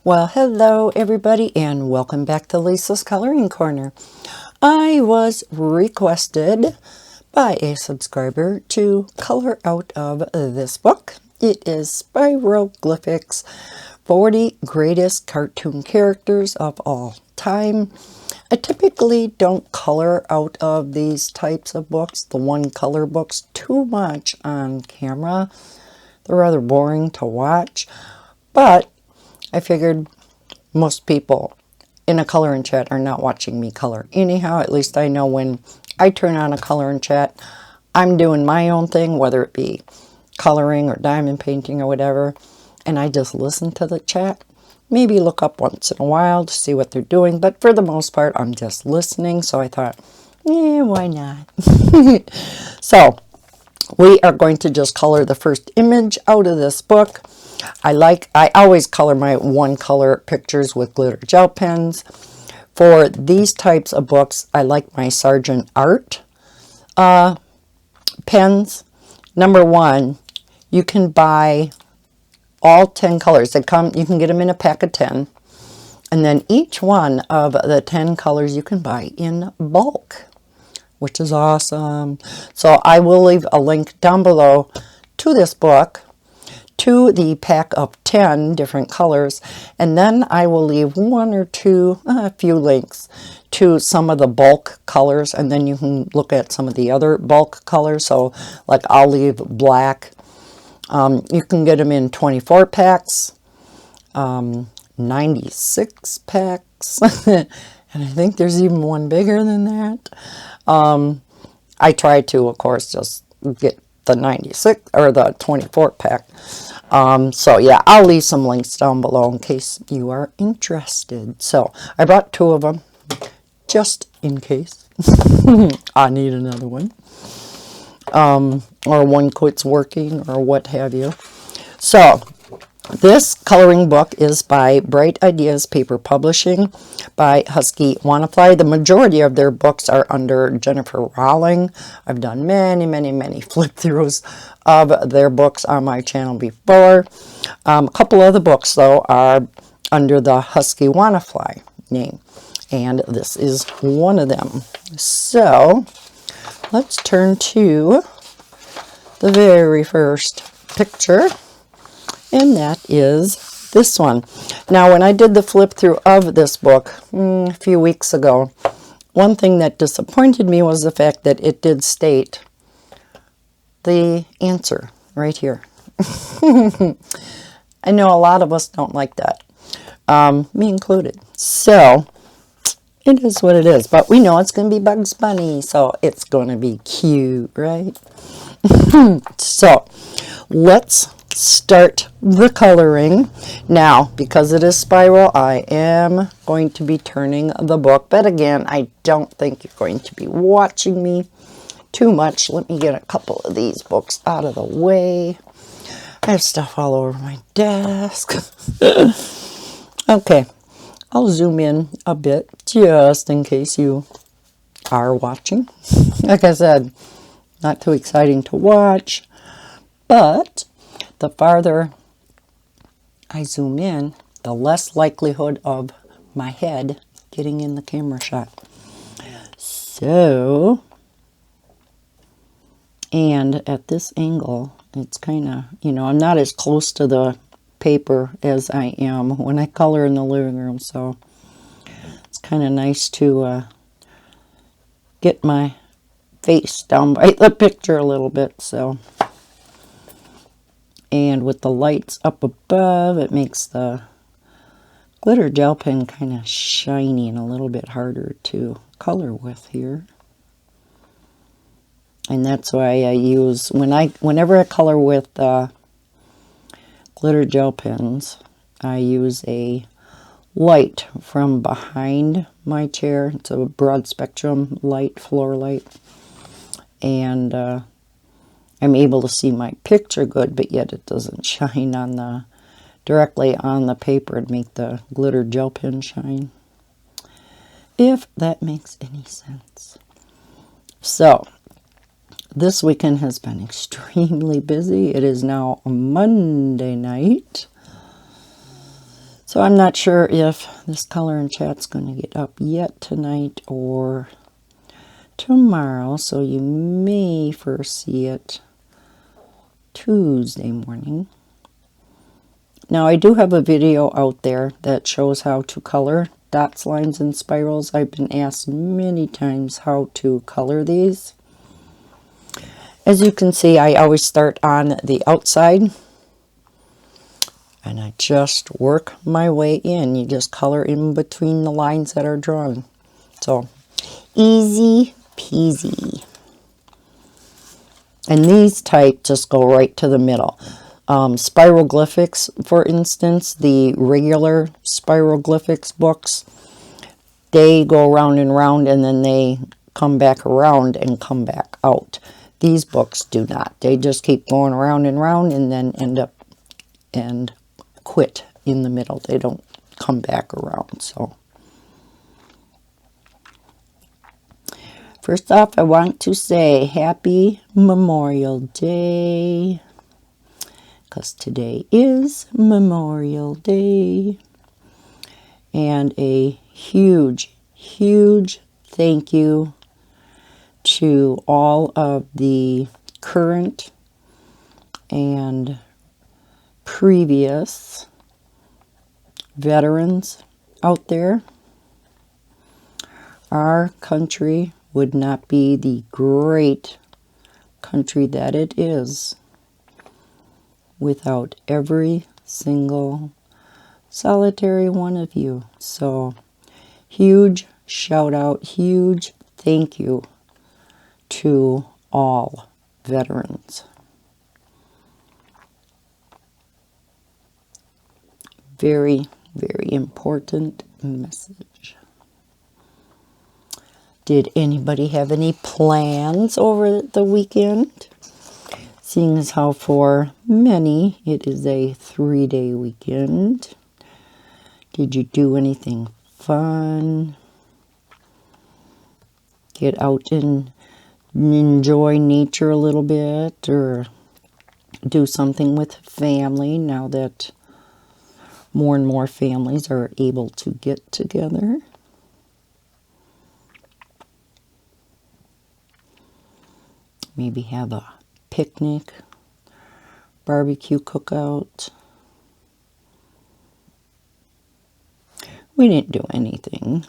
Well, hello everybody and welcome back to Lisa's Coloring Corner. I was requested by a subscriber to color out of this book. It is Spiroglyphics, 40 Greatest Cartoon Characters of All Time. I typically don't color out of these types of books, the one color books, too much on camera. They're rather boring to watch, but I figured most people in a color and chat are not watching me color. Anyhow, at least I know when I turn on a color and chat, I'm doing my own thing, whether it be coloring or diamond painting or whatever, and I just listen to the chat. Maybe look up once in a while to see what they're doing, but for the most part, I'm just listening, so I thought, why not? So, we are going to just color the first image out of this book. I always color my one color pictures with glitter gel pens. For these types of books, I like my Sargent Art pens. Number one, you can buy all 10 colors. They come, you can get them in a pack of 10. And then each one of the 10 colors you can buy in bulk, which is awesome. So I will leave a link down below to this book, to the pack of 10 different colors, and then I will leave a few links to some of the bulk colors, and then you can look at some of the other bulk colors. So like I'll leave black. You can get them in 24 packs, 96 packs, and I think there's even one bigger than that. I try to, of course, just get the 96 or the 24 pack. So yeah, I'll leave some links down below in case you are interested. So I brought 2 of them just in case I need another one, or one quits working or what have you. So this coloring book is by Bright Ideas Paper Publishing by Husky Wannafly. The majority of their books are under Jennifer Rowling. I've done many flip throughs of their books on my channel before. A couple of the books though are under the Husky Wannafly name, and this is one of them. So let's turn to the very first picture, and that is this one. Now, when I did the flip through of this book a few weeks ago, one thing that disappointed me was the fact that it did state the answer right here. I know a lot of us don't like that, me included. So it is what it is, but we know it's going to be Bugs Bunny, so it's going to be cute, right? So let's start the coloring. Now, because it is spiral, I am going to be turning the book, but again, I don't think you're going to be watching me too much. Let me get a couple of these books out of the way. I have stuff all over my desk. Okay, I'll zoom in a bit just in case you are watching. Like I said, not too exciting to watch, but the farther I zoom in, the less likelihood of my head getting in the camera shot. So, and at this angle, it's kind of, I'm not as close to the paper as I am when I color in the living room, so it's kind of nice to get my face down by the picture a little bit. So, and with the lights up above, it makes the glitter gel pen kind of shiny and a little bit harder to color with here. And that's why I use, whenever I color with glitter gel pens, I use a light from behind my chair. It's a broad spectrum light, floor light. And I'm able to see my picture good, but yet it doesn't shine on directly on the paper and make the glitter gel pen shine, if that makes any sense. So this weekend has been extremely busy. It is now Monday night. So I'm not sure if this color and chat's going to get up yet tonight or tomorrow, so you may first see it Tuesday morning. Now I do have a video out there that shows how to color dots, lines, and spirals. I've been asked many times how to color these. As you can see, I always start on the outside and I just work my way in. You just color in between the lines that are drawn. So easy peasy. And these type just go right to the middle. Spiroglyphics, for instance, the regular Spiroglyphics books, they go round and round and then they come back around and come back out. These books do not. They just keep going around and round and then end up and quit in the middle. They don't come back around. So first off, I want to say Happy Memorial Day, because today is Memorial Day. And a huge, huge thank you to all of the current and previous veterans out there. Our country would not be the great country that it is without every single solitary one of you. So huge shout out, huge thank you to all veterans. Very, very important message. Did anybody have any plans over the weekend? Seeing as how for many it is a 3-day weekend. Did you do anything fun? Get out and enjoy nature a little bit, or do something with family now that more and more families are able to get together? Maybe have a picnic, barbecue cookout. We didn't do anything.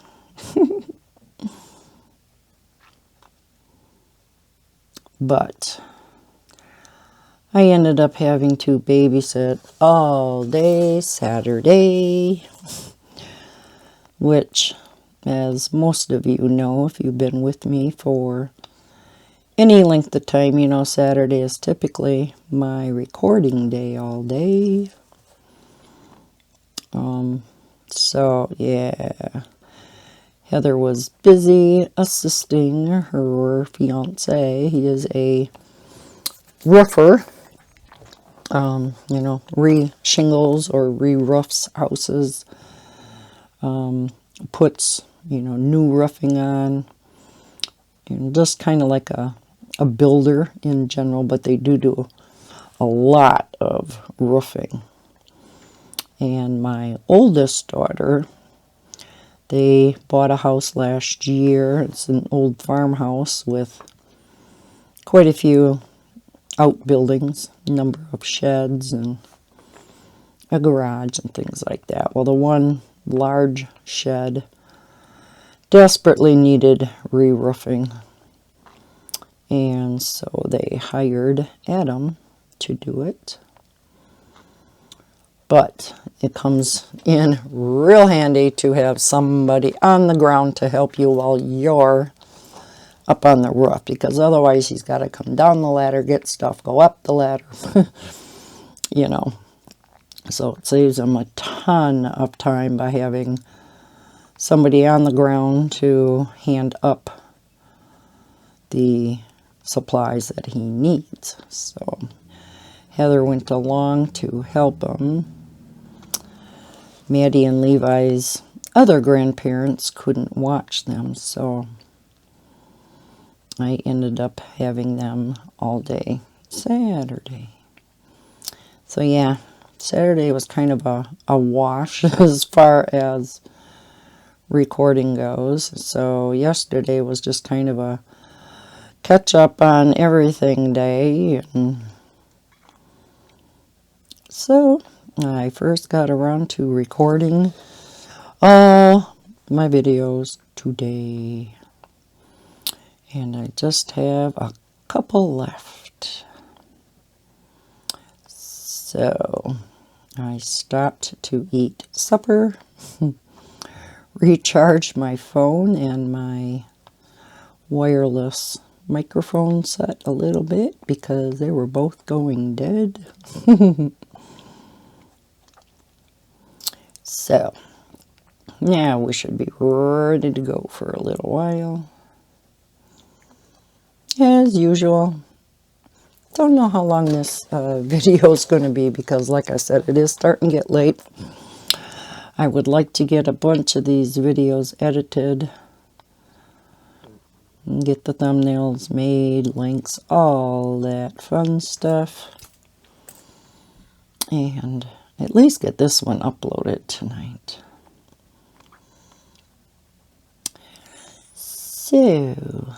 But I ended up having to babysit all day Saturday, which, as most of you know, if you've been with me for any length of time, you know Saturday is typically my recording day all day. So, yeah, Heather was busy assisting her fiance. He is a roofer, re-shingles or re-roofs houses, puts, new roofing on, just kind of like a builder in general, but they do a lot of roofing. And my oldest daughter, they bought a house last year. It's an old farmhouse with quite a few outbuildings, a number of sheds and a garage and things like that. Well, the one large shed desperately needed re-roofing, and so they hired Adam to do it. But it comes in real handy to have somebody on the ground to help you while you're up on the roof, because otherwise he's got to come down the ladder, get stuff, go up the ladder, So it saves him a ton of time by having somebody on the ground to hand up the supplies that he needs. So Heather went along to help him. Maddie and Levi's other grandparents couldn't watch them, so I ended up having them all day Saturday. So yeah, Saturday was kind of a wash as far as recording goes. So yesterday was just kind of a catch up on everything day. And so I first got around to recording all my videos today. And I just have a couple left. So I stopped to eat supper, recharged my phone and my wireless microphone set a little bit because they were both going dead. So now we should be ready to go for a little while. As usual, don't know how long this video is going to be because, like I said, it is starting to get late. I would like to get a bunch of these videos edited and get the thumbnails made, links, all that fun stuff. And at least get this one uploaded tonight. So,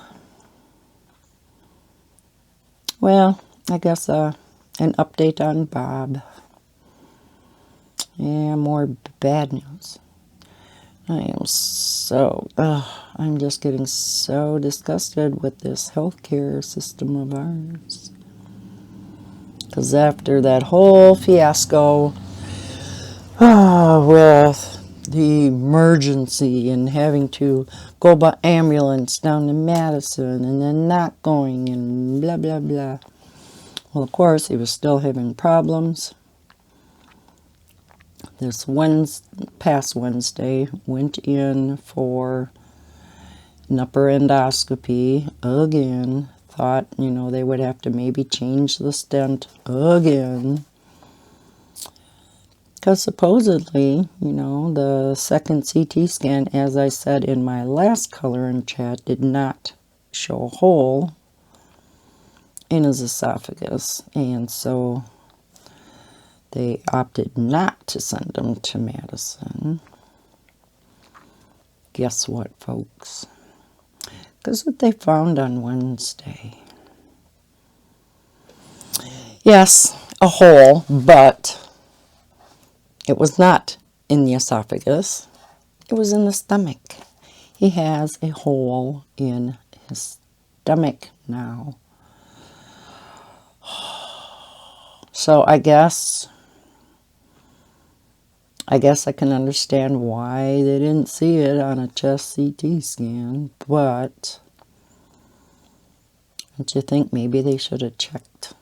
well, I guess an update on Bob. Yeah, more bad news. I'm just getting so disgusted with this healthcare system of ours. Because after that whole fiasco with the emergency and having to go by ambulance down to Madison and then not going and blah, blah, blah. Well, of course, he was still having problems. This past Wednesday, went in for an upper endoscopy again. Thought, they would have to maybe change the stent again. Because supposedly, the second CT scan, as I said in my last coloring chat, did not show a hole in his esophagus. And so they opted not to send him to Madison. Guess what, folks? Because what they found on Wednesday. Yes, a hole, but it was not in the esophagus. It was in the stomach. He has a hole in his stomach now. So I guess I can understand why they didn't see it on a chest CT scan, but don't you think maybe they should have checked,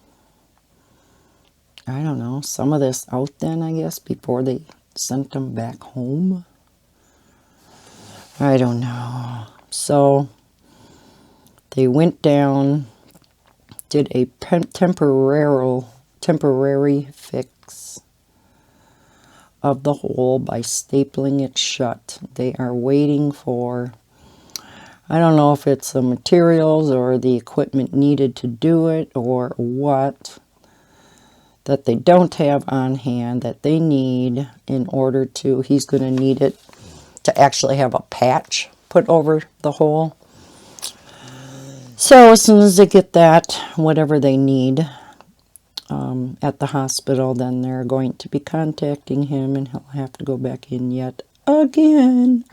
I don't know, some of this out then, I guess, before they sent him back home? I don't know. So they went down, did a temporary fix of the hole by stapling it shut. They are waiting for, I don't know if it's the materials or the equipment needed to do it or what, that they don't have on hand that they need in order to, he's going to need it to actually have a patch put over the hole. So as soon as they get that, whatever they need at the hospital, then they're going to be contacting him and he'll have to go back in yet again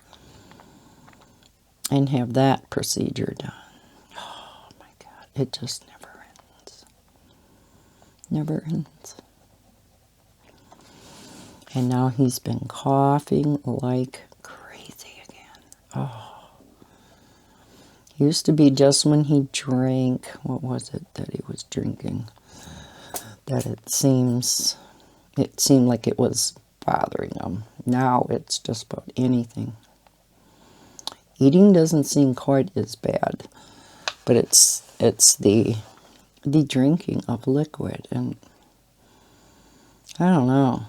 and have that procedure done. Oh my God, it just never ends. Never ends. And now he's been coughing like crazy again. Oh. It used to be just when he drank, what was it that he was drinking, that it seemed like it was bothering him. Now it's just about anything. Eating doesn't seem quite as bad, but it's the drinking of liquid, and I don't know.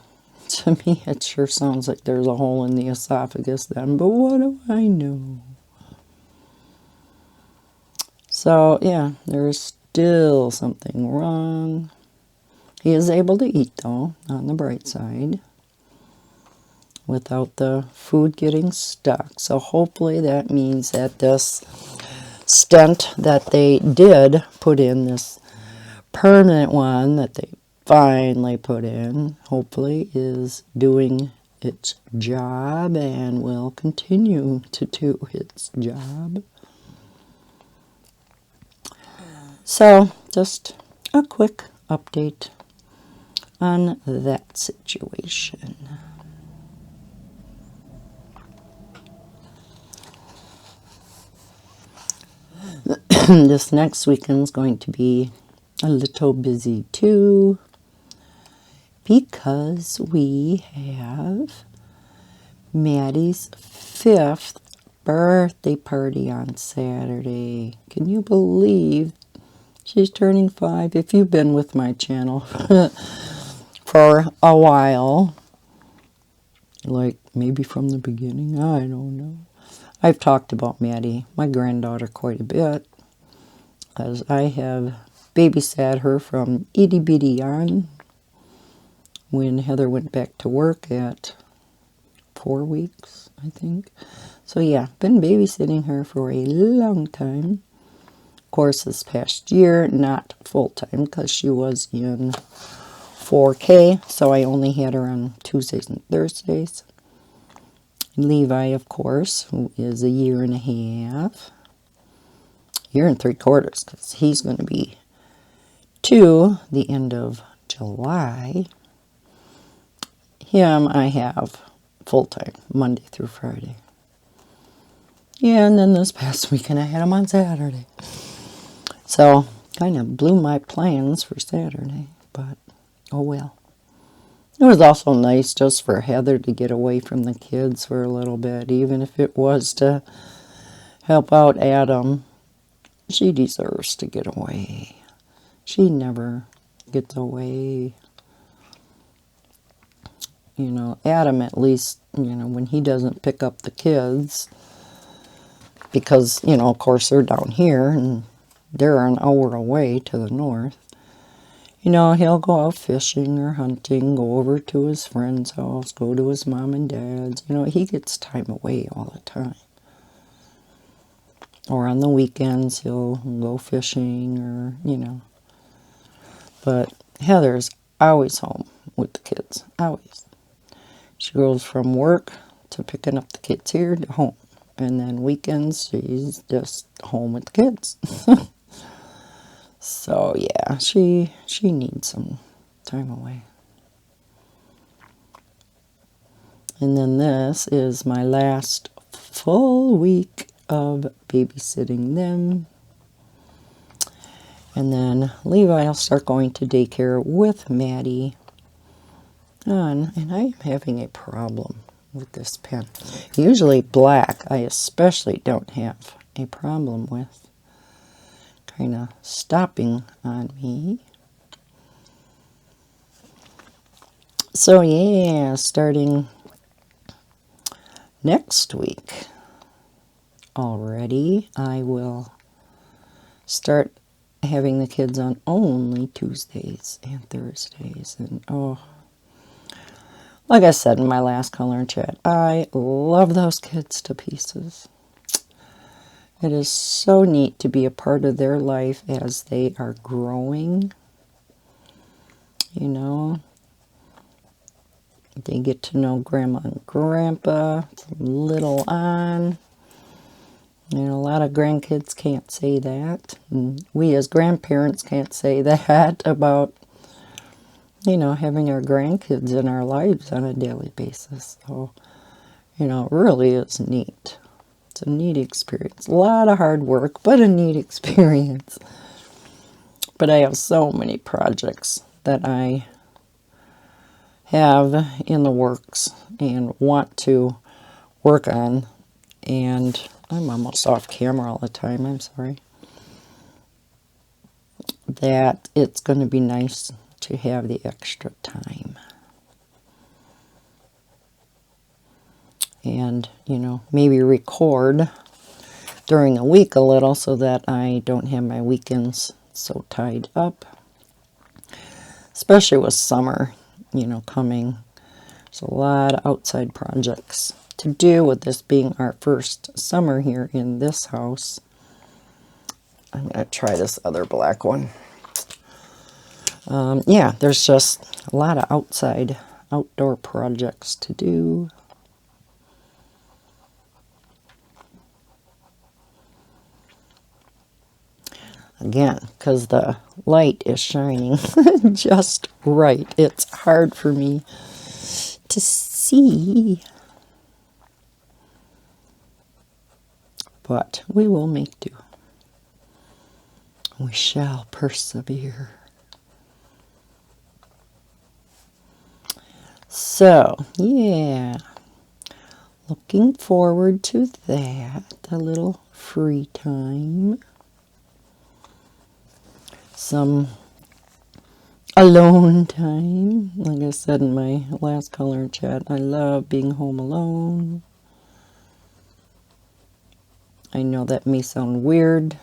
To me, it sure sounds like there's a hole in the esophagus then, but what do I know? So, yeah, there's still something wrong. He is able to eat, though, on the bright side, without the food getting stuck. So hopefully that means that this stent that they did put in, this permanent one that they finally put in, hopefully is doing its job and will continue to do its job. So just a quick update on that situation. This next weekend is going to be a little busy too, because we have Maddie's 5th birthday party on Saturday. Can you believe she's turning 5? If you've been with my channel for a while, like maybe from the beginning, I don't know. I've talked about Maddie, my granddaughter, quite a bit, as I have babysat her from itty bitty on when Heather went back to work at 4 weeks, I think. So yeah, been babysitting her for a long time. Of course, this past year, not full-time, because she was in 4K, so I only had her on Tuesdays and Thursdays. Levi, of course, who is a year and a half. Year and 3/4, because he's going to be 2 the end of July. Him, I have full-time, Monday through Friday. Yeah, and then this past weekend I had him on Saturday. So, kind of blew my plans for Saturday, but oh well. It was also nice just for Heather to get away from the kids for a little bit, even if it was to help out Adam. She deserves to get away. She never gets away. You know, Adam, at least, you know, when he doesn't pick up the kids, because, you know, of course they're down here and they're an hour away to the north. You know, he'll go out fishing or hunting, go over to his friend's house, go to his mom and dad's. You know, he gets time away all the time. Or on the weekends, he'll go fishing or, you know. But Heather's always home with the kids, always. She goes from work to picking up the kids here to home. And then weekends, she's just home with the kids. So, yeah, she needs some time away. And then this is my last full week of babysitting them. And then Levi will start going to daycare with Maddie. And I am having a problem with this pen. Usually black, I especially don't have a problem with. Kind of stopping on me. So yeah, starting next week already, I will start having the kids on only Tuesdays and Thursdays. And oh, like I said in my last color and chat, I love those kids to pieces. It is so neat to be a part of their life as they are growing. You know, they get to know Grandma and Grandpa from little on. You know, a lot of grandkids can't say that. And we as grandparents can't say that about, you know, having our grandkids in our lives on a daily basis. So, you know, it really is neat. It's a neat experience. A lot of hard work, but a neat experience. But I have so many projects that I have in the works and want to work on. And I'm almost off camera all the time. I'm sorry. That it's going to be nice to have the extra time. And, you know, maybe record during the week a little so that I don't have my weekends so tied up. especially with summer, you know, coming. There's a lot of outside projects to do with this being our first summer here in this house. I'm going to try this other black one. Yeah, there's just a lot of outdoor projects to do. Again, because the light is shining just right. It's hard for me to see. But we will make do. We shall persevere. So, yeah. Looking forward to that. A little free time. Some alone time. Like I said in my last color chat, I love being home alone. I know that may sound weird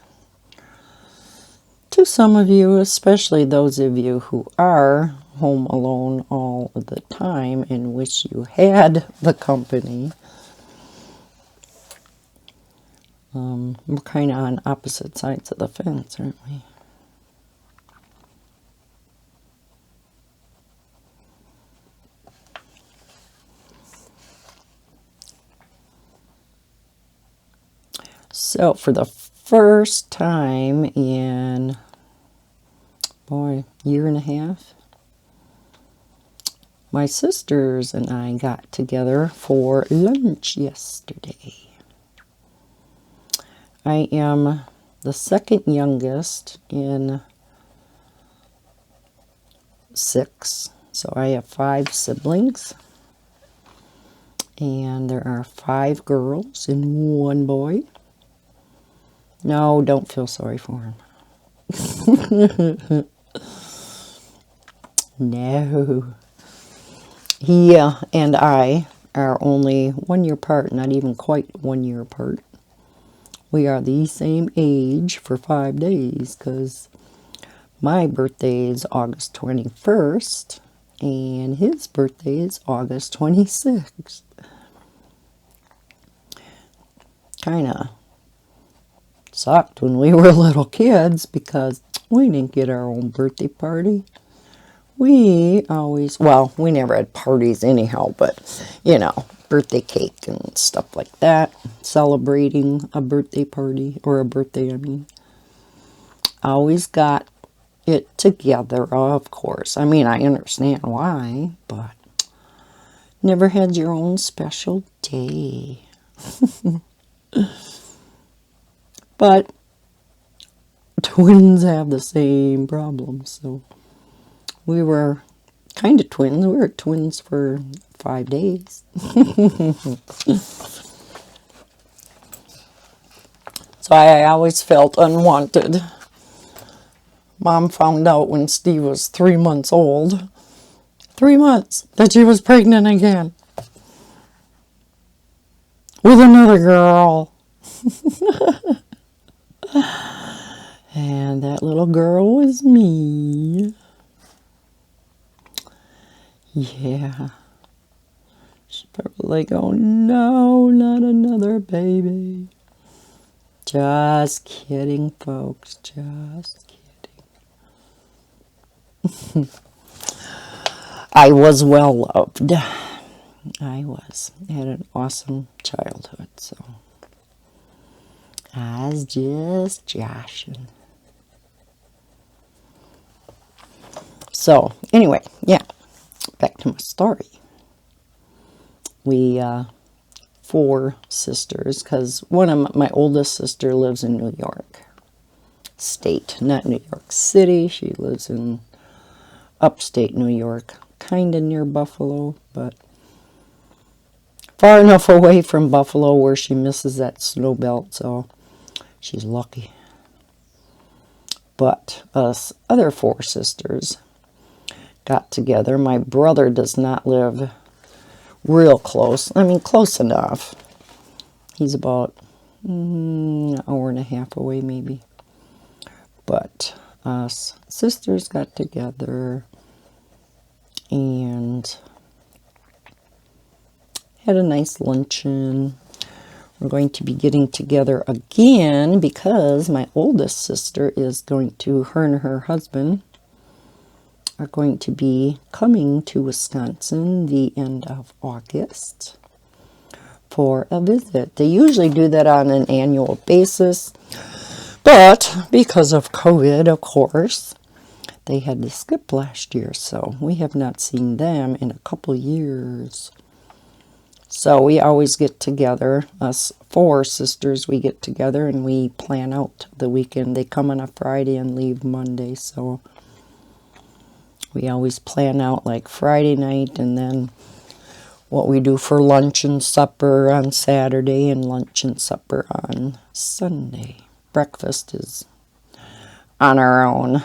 to some of you, especially those of you who are home alone all the time and wish you had the company. We're kind of on opposite sides of the fence, aren't we? So for the first time in, boy, year and a half, my sisters and I got together for lunch yesterday. I am the second youngest in 6, so I have 5 siblings. And there are 5 girls and 1 boy. No, don't feel sorry for him. No. He and I are only 1 year apart, not even quite 1 year apart. We are the same age for 5 days because my birthday is August 21st and his birthday is August 26th. Kind of sucked when we were little kids because we didn't get our own birthday party. We always, well, we never had parties anyhow, but, you know, birthday cake and stuff like that. Celebrating a birthday party, or a birthday, I mean. Always got it together, of course. I mean, I understand why, but never had your own special day. But twins have the same problems, so we were kind of twins. We were twins for 5 days. So I always felt unwanted. Mom found out when Steve was 3 months old, 3 months, that she was pregnant again with another girl. And that little girl was me. Yeah. She's probably like, oh no, not another baby. Just kidding, folks. Just kidding. I was well loved. I was. I had an awesome childhood, so I was just joshing. So, anyway, yeah, back to my story. We, 4 sisters, because one of my oldest sister lives in New York State, not New York City. She lives in upstate New York, kind of near Buffalo, but far enough away from Buffalo where she misses that snow belt, so she's lucky. But us other 4 sisters got together. My brother does not live real close. I mean, close enough. He's about an hour and a half away, maybe. But us sisters got together and had a nice luncheon. We're going to be getting together again because my oldest sister is going to, her and her husband are going to be coming to Wisconsin the end of August for a visit. They usually do that on an annual basis, but because of COVID, of course, they had to skip last year, so we have not seen them in a couple years. So we always get together, us 4 sisters, we get together and we plan out the weekend. They come on a Friday and leave Monday, so we always plan out like Friday night and then what we do for lunch and supper on Saturday and lunch and supper on Sunday. Breakfast is on our own.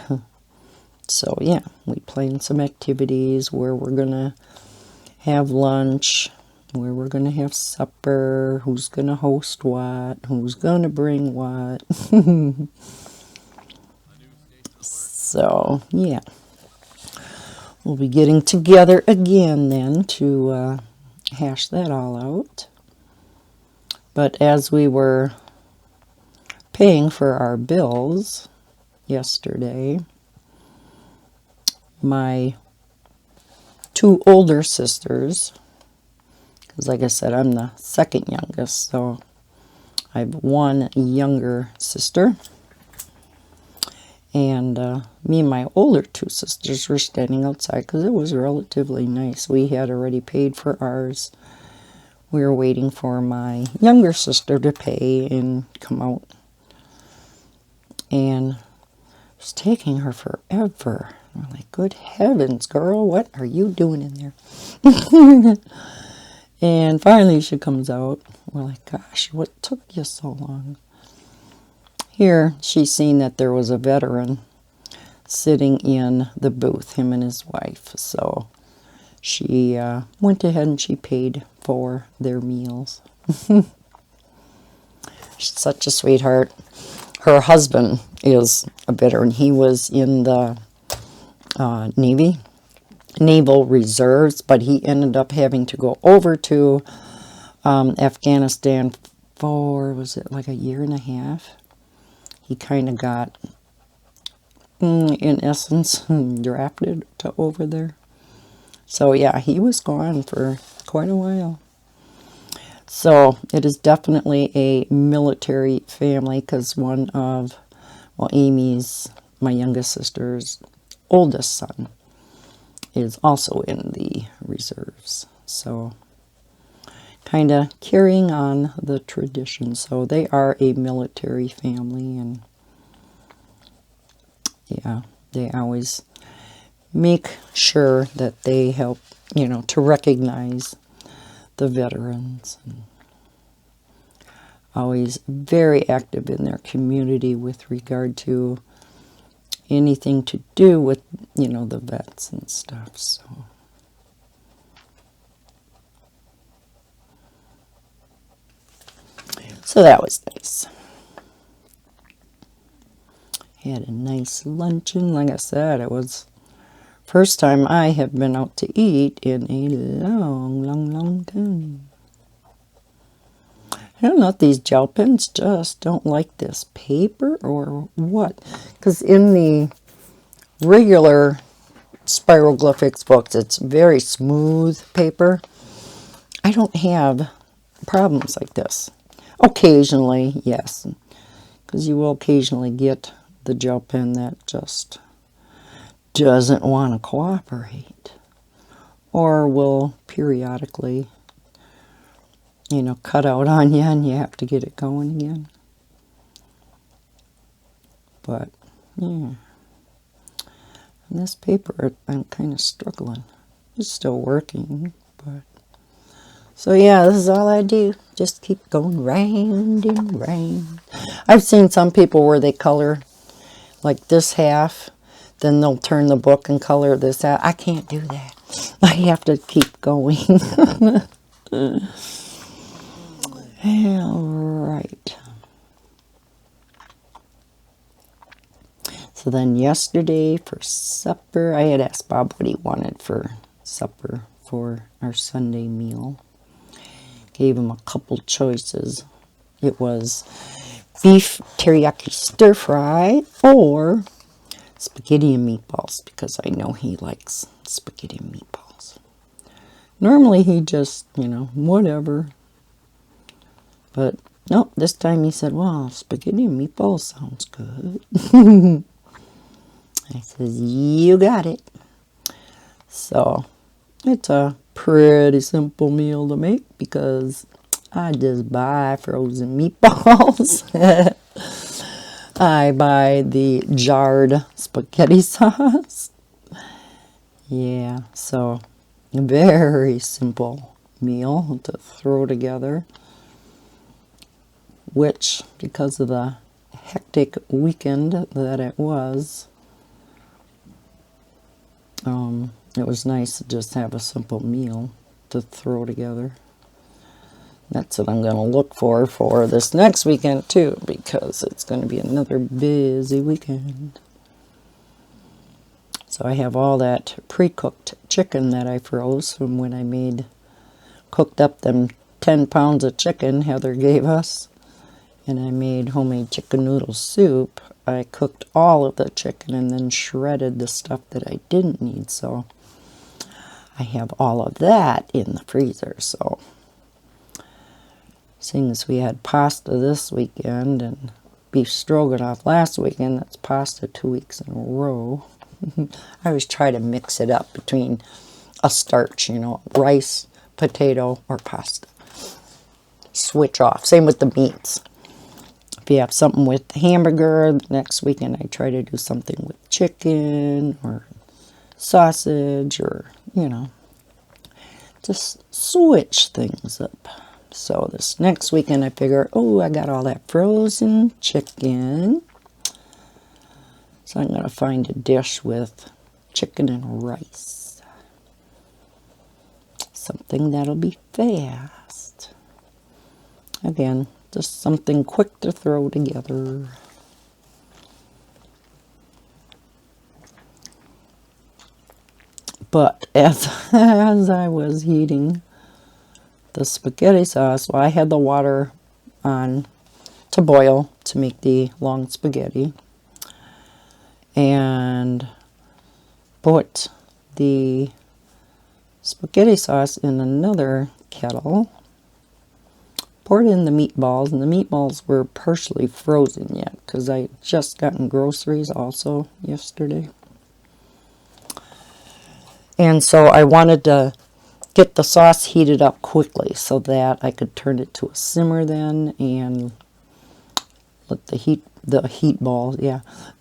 So yeah, we plan some activities where we're going to have lunch, where we're going to have supper, who's going to host what, who's going to bring what. So, yeah. We'll be getting together again then to hash that all out. But as we were paying for our bills yesterday, my 2 older sisters, because like I said, I'm the second youngest, so I have 1 younger sister. And me and my older 2 sisters were standing outside because it was relatively nice. We had already paid for ours. We were waiting for my younger sister to pay and come out. And it was taking her forever. I'm like, good heavens, girl, what are you doing in there? And finally she comes out. We're like, gosh, what took you so long? Here, she's seen that there was a veteran sitting in the booth, him and his wife. So she went ahead and she paid for their meals. She's such a sweetheart. Her husband is a veteran. He was in the Navy, Naval Reserves, but he ended up having to go over to Afghanistan for, was it like a year and a half? He kind of got, in essence, drafted to over there. So yeah, he was gone for quite a while. So it is definitely a military family because one of, well, Amy's, my youngest sister's oldest son, is also in the reserves. So kind of carrying on the tradition. So they are a military family, and yeah, they always make sure that they help, to recognize the veterans, and always very active in their community with regard to anything to do with, the vets and stuff. So that was nice. Had a nice luncheon. Like I said, it was first time I have been out to eat in a long time. I don't know if these gel pens just don't like this paper or what. Because in the regular Spiroglyphics books, it's very smooth paper. I don't have problems like this. Occasionally, yes, because you will occasionally get the gel pen that just doesn't want to cooperate, or will periodically, cut out on you and you have to get it going again. But, yeah. And this paper, I'm kind of struggling. It's still working, but... So yeah, this is all I do. Just keep going round and round. I've seen some people where they color like this half, then they'll turn the book and color this out. I can't do that. I have to keep going. All right. So then yesterday for supper, I had asked Bob what he wanted for supper for our Sunday meal. Gave him a couple choices. It was beef teriyaki stir fry or spaghetti and meatballs, because I know he likes spaghetti and meatballs. Normally he just, whatever. But nope, this time he said, well, spaghetti and meatballs sounds good. I says, you got it. So it's a pretty simple meal to make because I just buy frozen meatballs. I buy the jarred spaghetti sauce. Yeah, so a very simple meal to throw together, which, because of the hectic weekend that it was nice to just have a simple meal to throw together. That's what I'm going to look for this next weekend too, because it's going to be another busy weekend. So I have all that pre-cooked chicken that I froze from when I cooked up them 10 pounds of chicken Heather gave us, and I made homemade chicken noodle soup. I cooked all of the chicken and then shredded the stuff that I didn't need, so I have all of that in the freezer. So seeing as we had pasta this weekend and beef stroganoff last weekend, that's pasta 2 weeks in a row. I always try to mix it up between a starch, rice, potato, or pasta. Switch off. Same with the meats. If you have something with hamburger, the next weekend I try to do something with chicken or sausage or, just switch things up. So this next weekend I figure, I got all that frozen chicken. So I'm going to find a dish with chicken and rice. Something that'll be fast. Again, just something quick to throw together. But as I was heating the spaghetti sauce, I had the water on to boil to make the long spaghetti, and put the spaghetti sauce in another kettle, poured in the meatballs, and the meatballs were partially frozen yet because I had just gotten groceries also yesterday. And so I wanted to get the sauce heated up quickly so that I could turn it to a simmer then and let the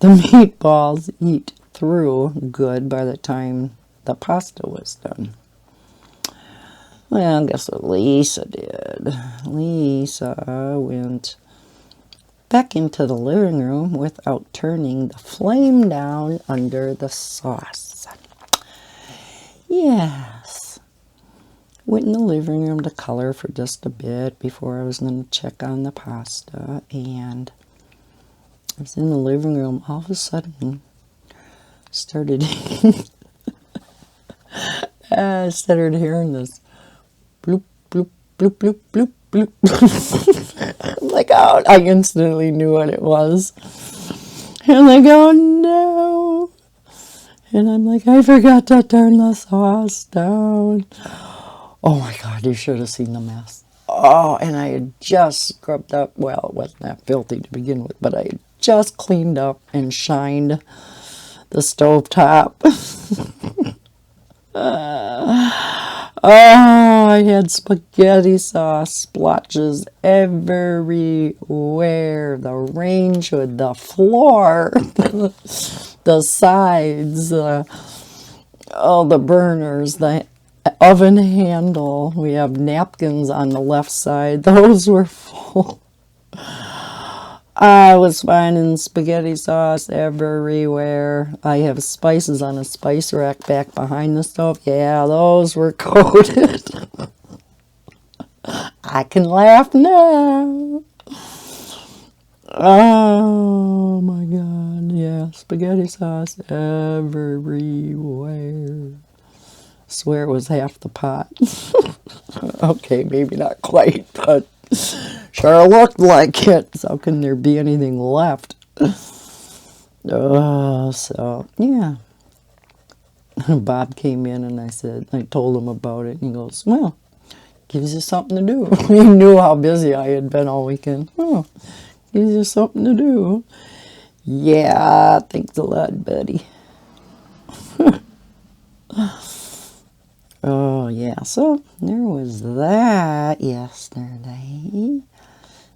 meatballs eat through good by the time the pasta was done. Well, guess what Lisa did? Lisa went back into the living room without turning the flame down under the sauce. Yes. Went in the living room to color for just a bit before I was going to check on the pasta, and I was in the living room. All of a sudden, started I started hearing this bloop, bloop, bloop, bloop, bloop, bloop. I'm like, oh, I instantly knew what it was. And I'm like, oh no. And I'm like, I forgot to turn the sauce down. Oh my God, you should have seen the mess. Oh, and I had just scrubbed up. Well, it wasn't that filthy to begin with, but I had just cleaned up and shined the stovetop. I had spaghetti sauce splotches everywhere. The range hood, the floor, the sides, the burners, the oven handle. We have napkins on the left side. Those were full. I was finding spaghetti sauce everywhere. I have spices on a spice rack back behind the stove. Yeah, those were coated. I can laugh now. Oh my God, yeah, spaghetti sauce everywhere. Swear it was half the pot. Okay, maybe not quite, but sure looked like it. So how can there be anything left? So yeah. Bob came in and I told him about it, and he goes, well, gives you something to do. He knew how busy I had been all weekend. Oh, gives you something to do. Yeah, thanks a lot, buddy. Oh, yeah, so there was that yesterday.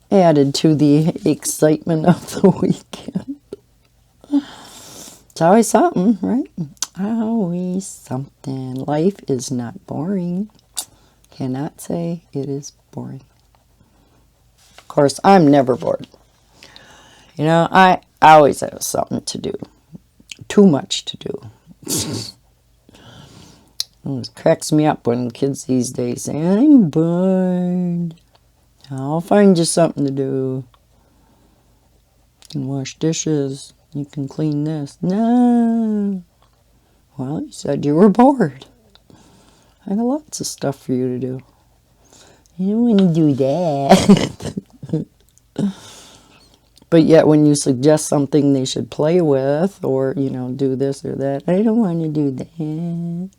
Added to the excitement of the weekend. It's always something, right? Always something. Life is not boring. Cannot say it is boring. Of course, I'm never bored. You know, I always have something to do. Too much to do. It cracks me up when kids these days say, I'm bored. I'll find you something to do. You can wash dishes. You can clean this. No. Well, you said you were bored. I got lots of stuff for you to do. You don't want to do that. But yet when you suggest something they should play with or, you know, do this or that, I don't want to do that.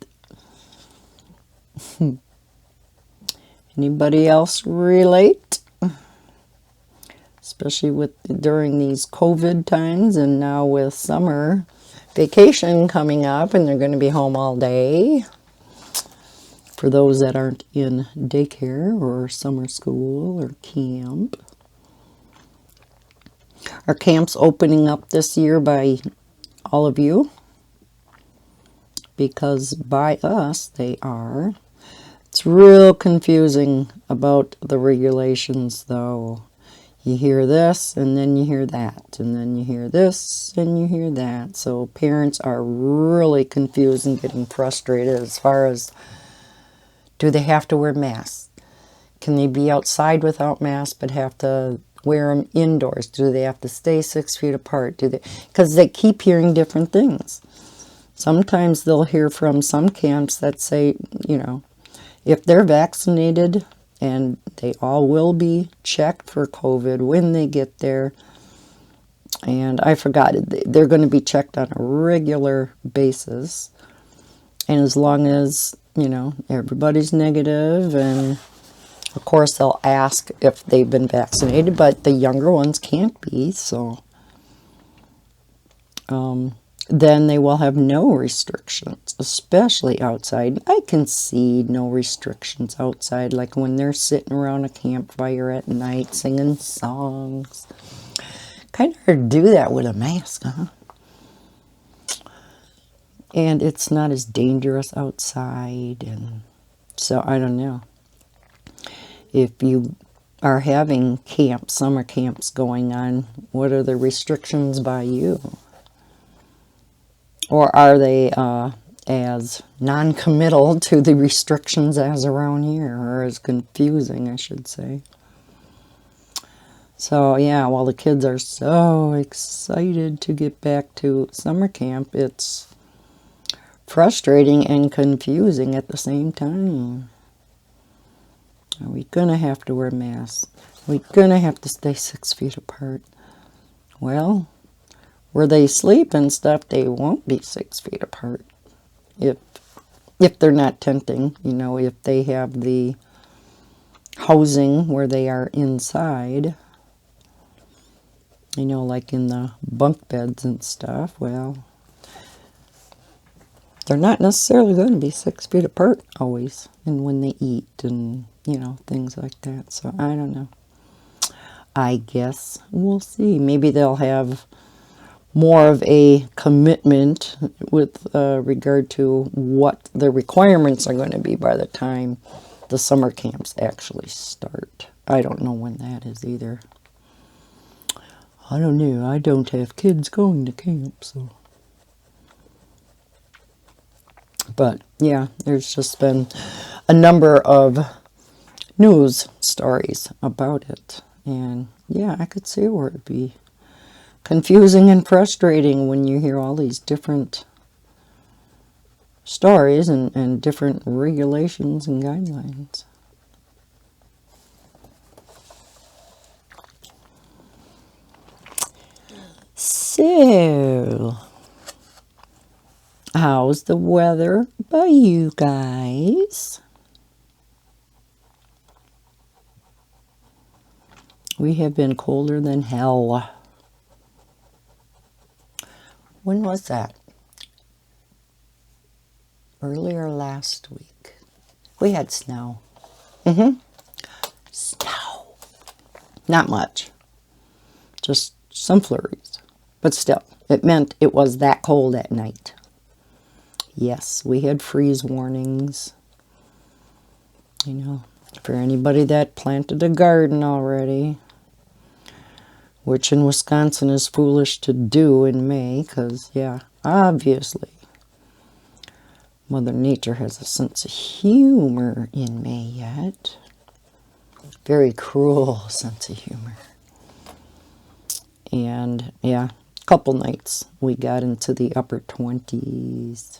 Anybody else relate? Especially during these COVID times and now with summer vacation coming up and they're going to be home all day. For those that aren't in daycare or summer school or camp. Are camps opening up this year by all of you? Because by us, they are. It's real confusing about the regulations, though. You hear this, and then you hear that, and then you hear this, and you hear that. So parents are really confused and getting frustrated as far as, do they have to wear masks? Can they be outside without masks but have to wear them indoors? Do they have to stay 6 feet apart? Because they keep hearing different things. Sometimes they'll hear from some camps that say, you know, if they're vaccinated, and they all will be checked for COVID when they get there. And I forgot, they're going to be checked on a regular basis. And as long as, you know, everybody's negative, and of course they'll ask if they've been vaccinated, but the younger ones can't be, so then they will have no restrictions, especially outside. I can see no restrictions outside, like when they're sitting around a campfire at night singing songs. Kind of hard to do that with a mask, huh? And it's not as dangerous outside, and so I don't know. If you are having camps, summer camps going on, what are the restrictions by you? Or are they as non-committal to the restrictions as around here, or as confusing, I should say. So, yeah, while the kids are so excited to get back to summer camp, it's frustrating and confusing at the same time. Are we going to have to wear masks? Are we going to have to stay 6 feet apart? Well, where they sleep and stuff, they won't be 6 feet apart. If they're not tenting, you know, if they have the housing where they are inside, you know, like in the bunk beds and stuff, well, they're not necessarily going to be 6 feet apart always, and when they eat and, you know, things like that. So I don't know. I guess we'll see. Maybe they'll have more of a commitment with regard to what the requirements are going to be by the time the summer camps actually start. I don't know when that is either. I don't know. I don't have kids going to camp, so. But yeah, there's just been a number of news stories about it. And yeah, I could see where it'd be confusing and frustrating when you hear all these different stories and different regulations and guidelines. So, how's the weather by you guys? We have been colder than hell. When was that? Earlier last week. We had snow. Snow. Not much. Just some flurries. But still, it meant it was that cold at night. Yes, we had freeze warnings. You know, for anybody that planted a garden already, which in Wisconsin is foolish to do in May, because, yeah, obviously, Mother Nature has a sense of humor in May yet. Very cruel sense of humor. And, yeah, a couple nights we got into the upper 20s.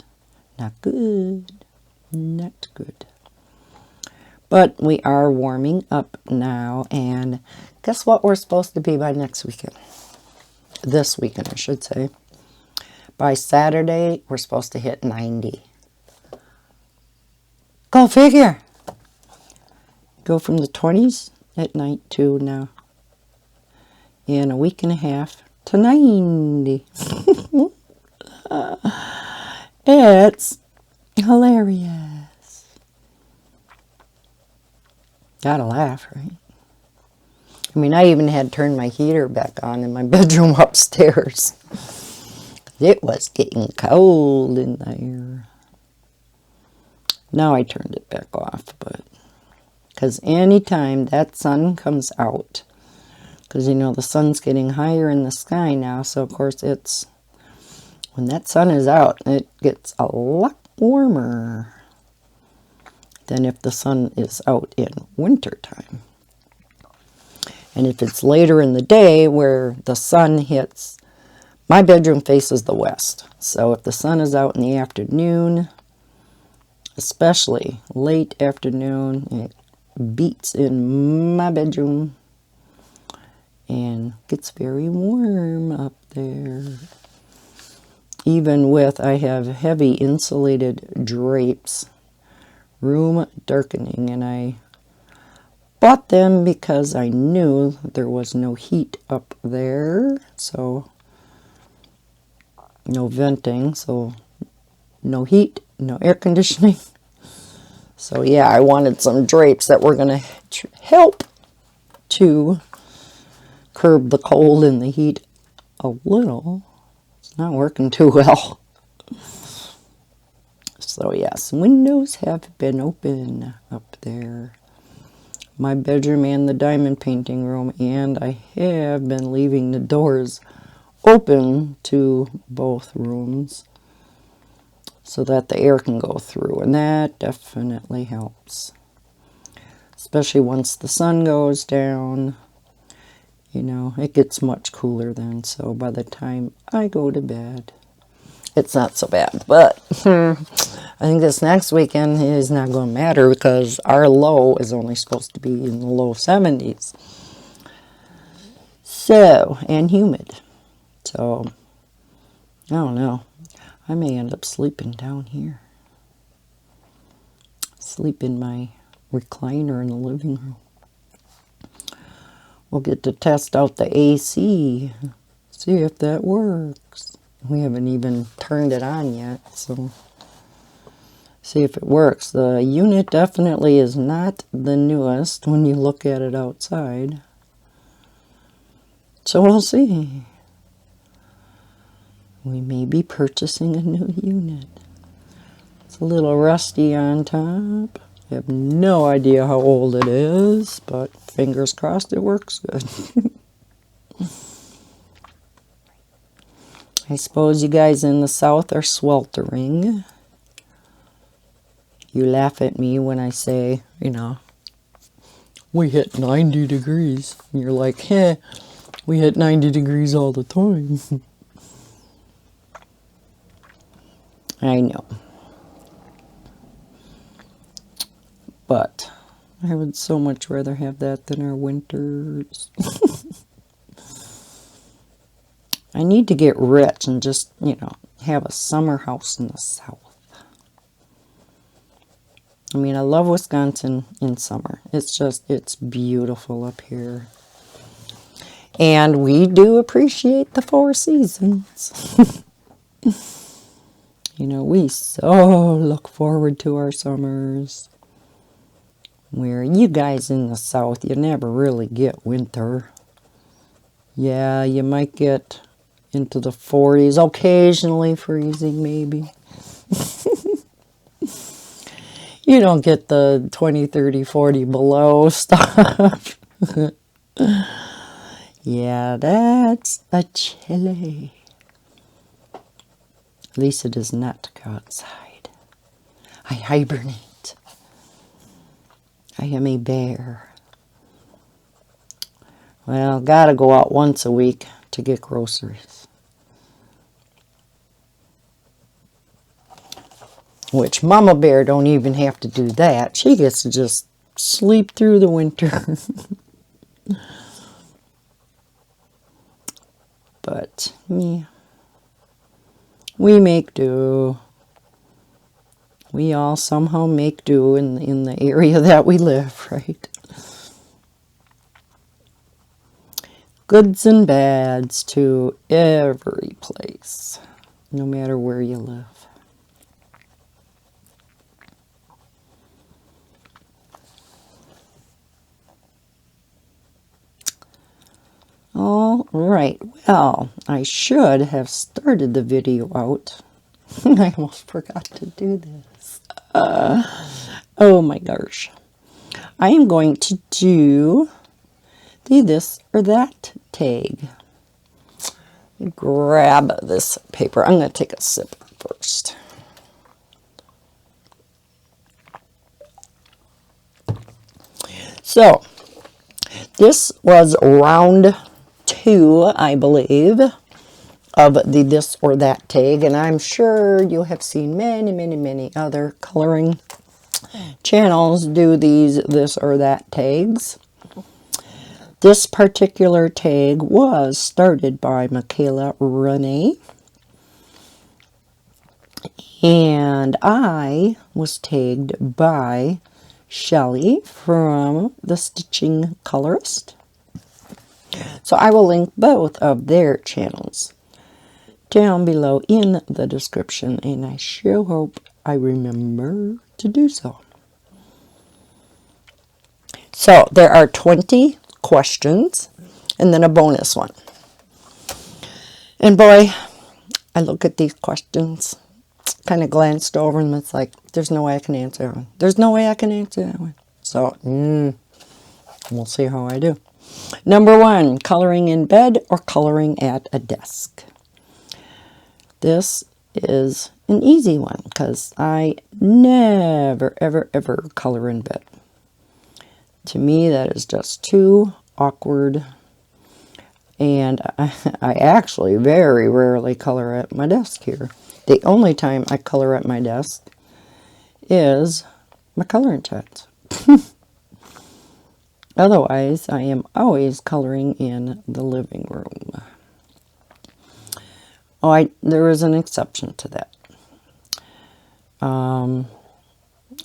Not good. Not good. But we are warming up now, and guess what we're supposed to be by next weekend? This weekend, I should say. By Saturday, we're supposed to hit 90. Go figure! Go from the 20s at night to now, in a week and a half, to 90. It's hilarious. Gotta laugh, right? I mean, I even had turned my heater back on in my bedroom upstairs. It was getting cold in there. Now I turned it back off, but because anytime that sun comes out, because you know the sun's getting higher in the sky now, so of course it's, when that sun is out, it gets a lot warmer than if the sun is out in winter time. And if it's later in the day where the sun hits, my bedroom faces the west. So if the sun is out in the afternoon, especially late afternoon, it beats in my bedroom and gets very warm up there. Even with, I have heavy insulated drapes, room darkening, and I bought them because I knew there was no heat up there, so no venting, so no heat, no air conditioning. So yeah, I wanted some drapes that were going to help to curb the cold and the heat a little. It's not working too well. So yes, windows have been open up there. My bedroom and the diamond painting room, and I have been leaving the doors open to both rooms so that the air can go through, and that definitely helps. Especially once the sun goes down, you know, it gets much cooler then, so by the time I go to bed, it's not so bad. But I think this next weekend is not going to matter because our low is only supposed to be in the low 70s. So, and humid. So, I don't know. I may end up sleeping down here. Sleep in my recliner in the living room. We'll get to test out the AC. See if that works. We haven't even turned it on yet, so see if it works. The unit definitely is not the newest when you look at it outside. So we'll see. We may be purchasing a new unit. It's a little rusty on top. I have no idea how old it is, but fingers crossed it works good. I suppose you guys in the south are sweltering. You laugh at me when I say, you know, we hit 90 degrees. And you're like, heh, we hit 90 degrees all the time. I know. but I would so much rather have that than our winters. I need to get rich and just, you know, have a summer house in the south. I mean, I love Wisconsin in summer. It's just, it's beautiful up here. And we do appreciate the 4 seasons. You know, we so look forward to our summers. Where you guys in the south, you never really get winter. Yeah, you might get into the 40s, occasionally freezing maybe. You don't get the 20, 30, 40 below stuff. Yeah, that's a chilly. Lisa does not go outside. I hibernate. I am a bear. Well, gotta go out once a week to get groceries. Which Mama Bear don't even have to do that. She gets to just sleep through the winter. But, yeah. We make do. We all somehow make do in the area that we live, right? Goods and bads to every place, no matter where you live. All right, well, I should have started the video out. I almost forgot to do this. Oh my gosh. I am going to do the this or that tag. Grab this paper. I'm going to take a sip first. So, this was round 2, I believe, of the this or that tag, and I'm sure you have seen many other coloring channels do these this or that tags. This particular tag was started by Michaela Renee, and I was tagged by Shelly from The Stitching Colorist. So I will link both of their channels down below in the description, and I sure hope I remember to do so. So there are 20 questions and then a bonus one. And boy, I look at these questions, kind of glanced over them. It's like, there's no way I can answer that one. There's no way I can answer that one. So, we'll see how I do. Number 1, coloring in bed or coloring at a desk. This is an easy one because I never, ever color in bed. To me, that is just too awkward. And I actually very rarely color at my desk here. The only time I color at my desk is my coloring sets. Otherwise, I am always coloring in the living room. Oh, there is an exception to that.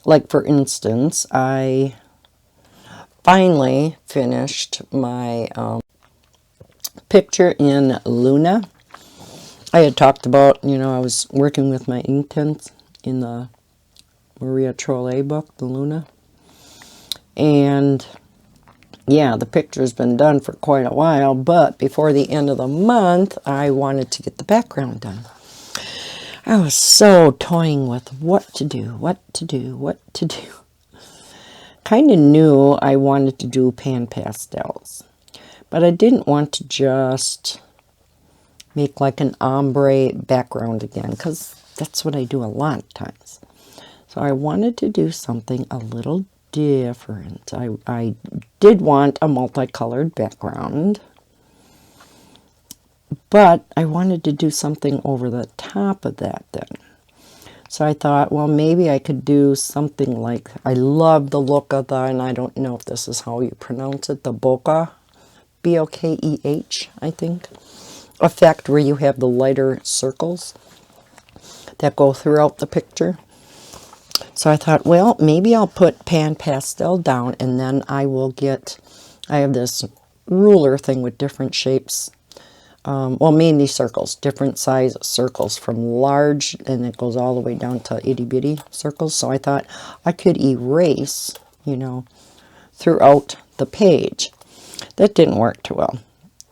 Like for instance, I finally finished my picture in Luna. I had talked about, you know, I was working with my ink tints in the Maria Trolle book, the Luna. And yeah, the picture's been done for quite a while, but before the end of the month, I wanted to get the background done. I was so toying with what to do. Kind of knew I wanted to do pan pastels, but I didn't want to just make like an ombre background again, because that's what I do a lot of times. So I wanted to do something a little different. I did want a multicolored background, but I wanted to do something over the top of that then. So I thought, well, maybe I could do something like, I love the look of the, and I don't know if this is how you pronounce it, the bokeh, B-O-K-E-H, I think, effect, where you have the lighter circles that go throughout the picture. So I thought, well, maybe I'll put pan pastel down, and then I will get, I have this ruler thing with different shapes. Well, mainly circles, different size circles, from large, and it goes all the way down to itty bitty circles. So I thought I could erase, you know, throughout the page. That didn't work too well,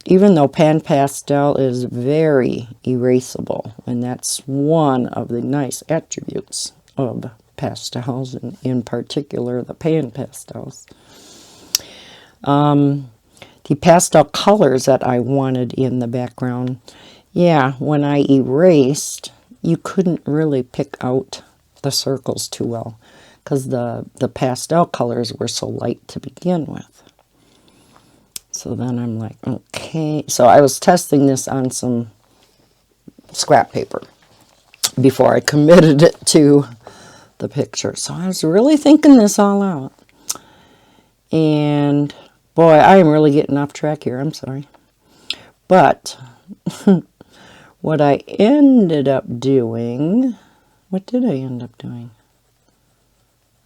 even though pan pastel is very erasable, and that's one of the nice attributes of pastels, and in particular the pan pastels. The pastel colors that I wanted in the background, yeah, when I erased, you couldn't really pick out the circles too well, because the pastel colors were so light to begin with. So then I'm like, okay. So I was testing this on some scrap paper before I committed it to the picture. So I was really thinking this all out. And boy, I am really getting off track here. I'm sorry. But what I ended up doing, what did I end up doing?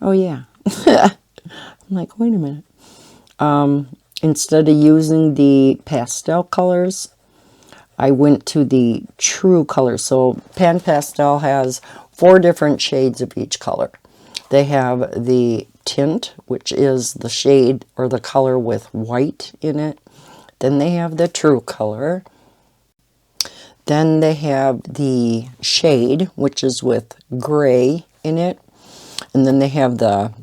Oh, yeah. I'm like, wait a minute. Instead of using the pastel colors, I went to the true colors. So pan pastel has 4 different shades of each color. They have the tint, which is the shade or the color with white in it. Then they have the true color. Then they have the shade, which is with gray in it. And then they have the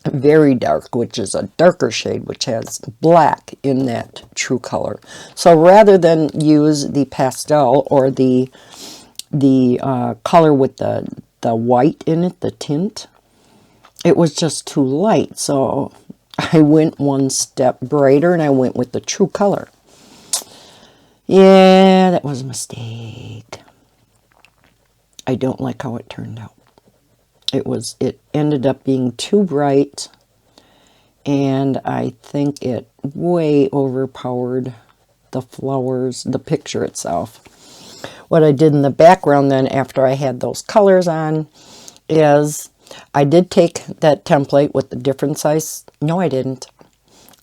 very dark, which is a darker shade, which has black in that true color. So rather than use the pastel or the color with the white in it, the tint, it was just too light. So I went one step brighter, and I went with the true color. Yeah, that was a mistake. I don't like how it turned out. It ended up being too bright, and I think it way overpowered the flowers, the picture itself. What I did in the background then, after I had those colors on, is I did take that template with the different size. No, I didn't.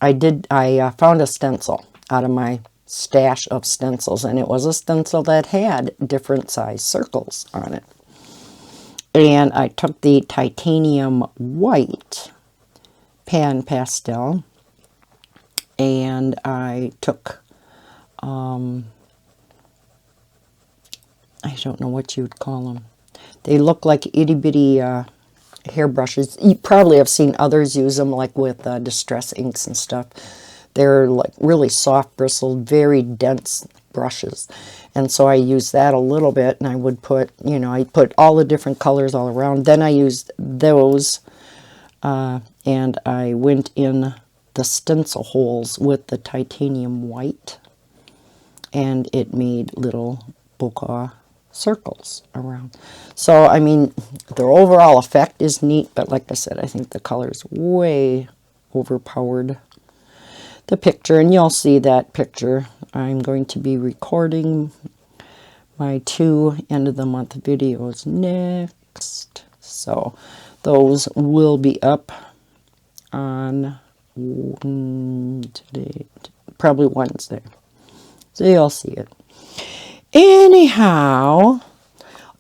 I found a stencil out of my stash of stencils, and it was a stencil that had different size circles on it. And I took the titanium white pan pastel, and I took, I don't know what you'd call them. They look like itty bitty hairbrushes. You probably have seen others use them, like with distress inks and stuff. They're like really soft bristled, very dense brushes. And so I used that a little bit, and I would put, you know, I put all the different colors all around. Then I used those, and I went in the stencil holes with the titanium white, and it made little bokeh circles around. So, I mean, their overall effect is neat, but like I said, I think the colors way overpowered the picture, and you'll see that picture. I'm going to be recording my 2 end of the month videos next, so those will be up on today, probably Wednesday, so you'll see it. Anyhow,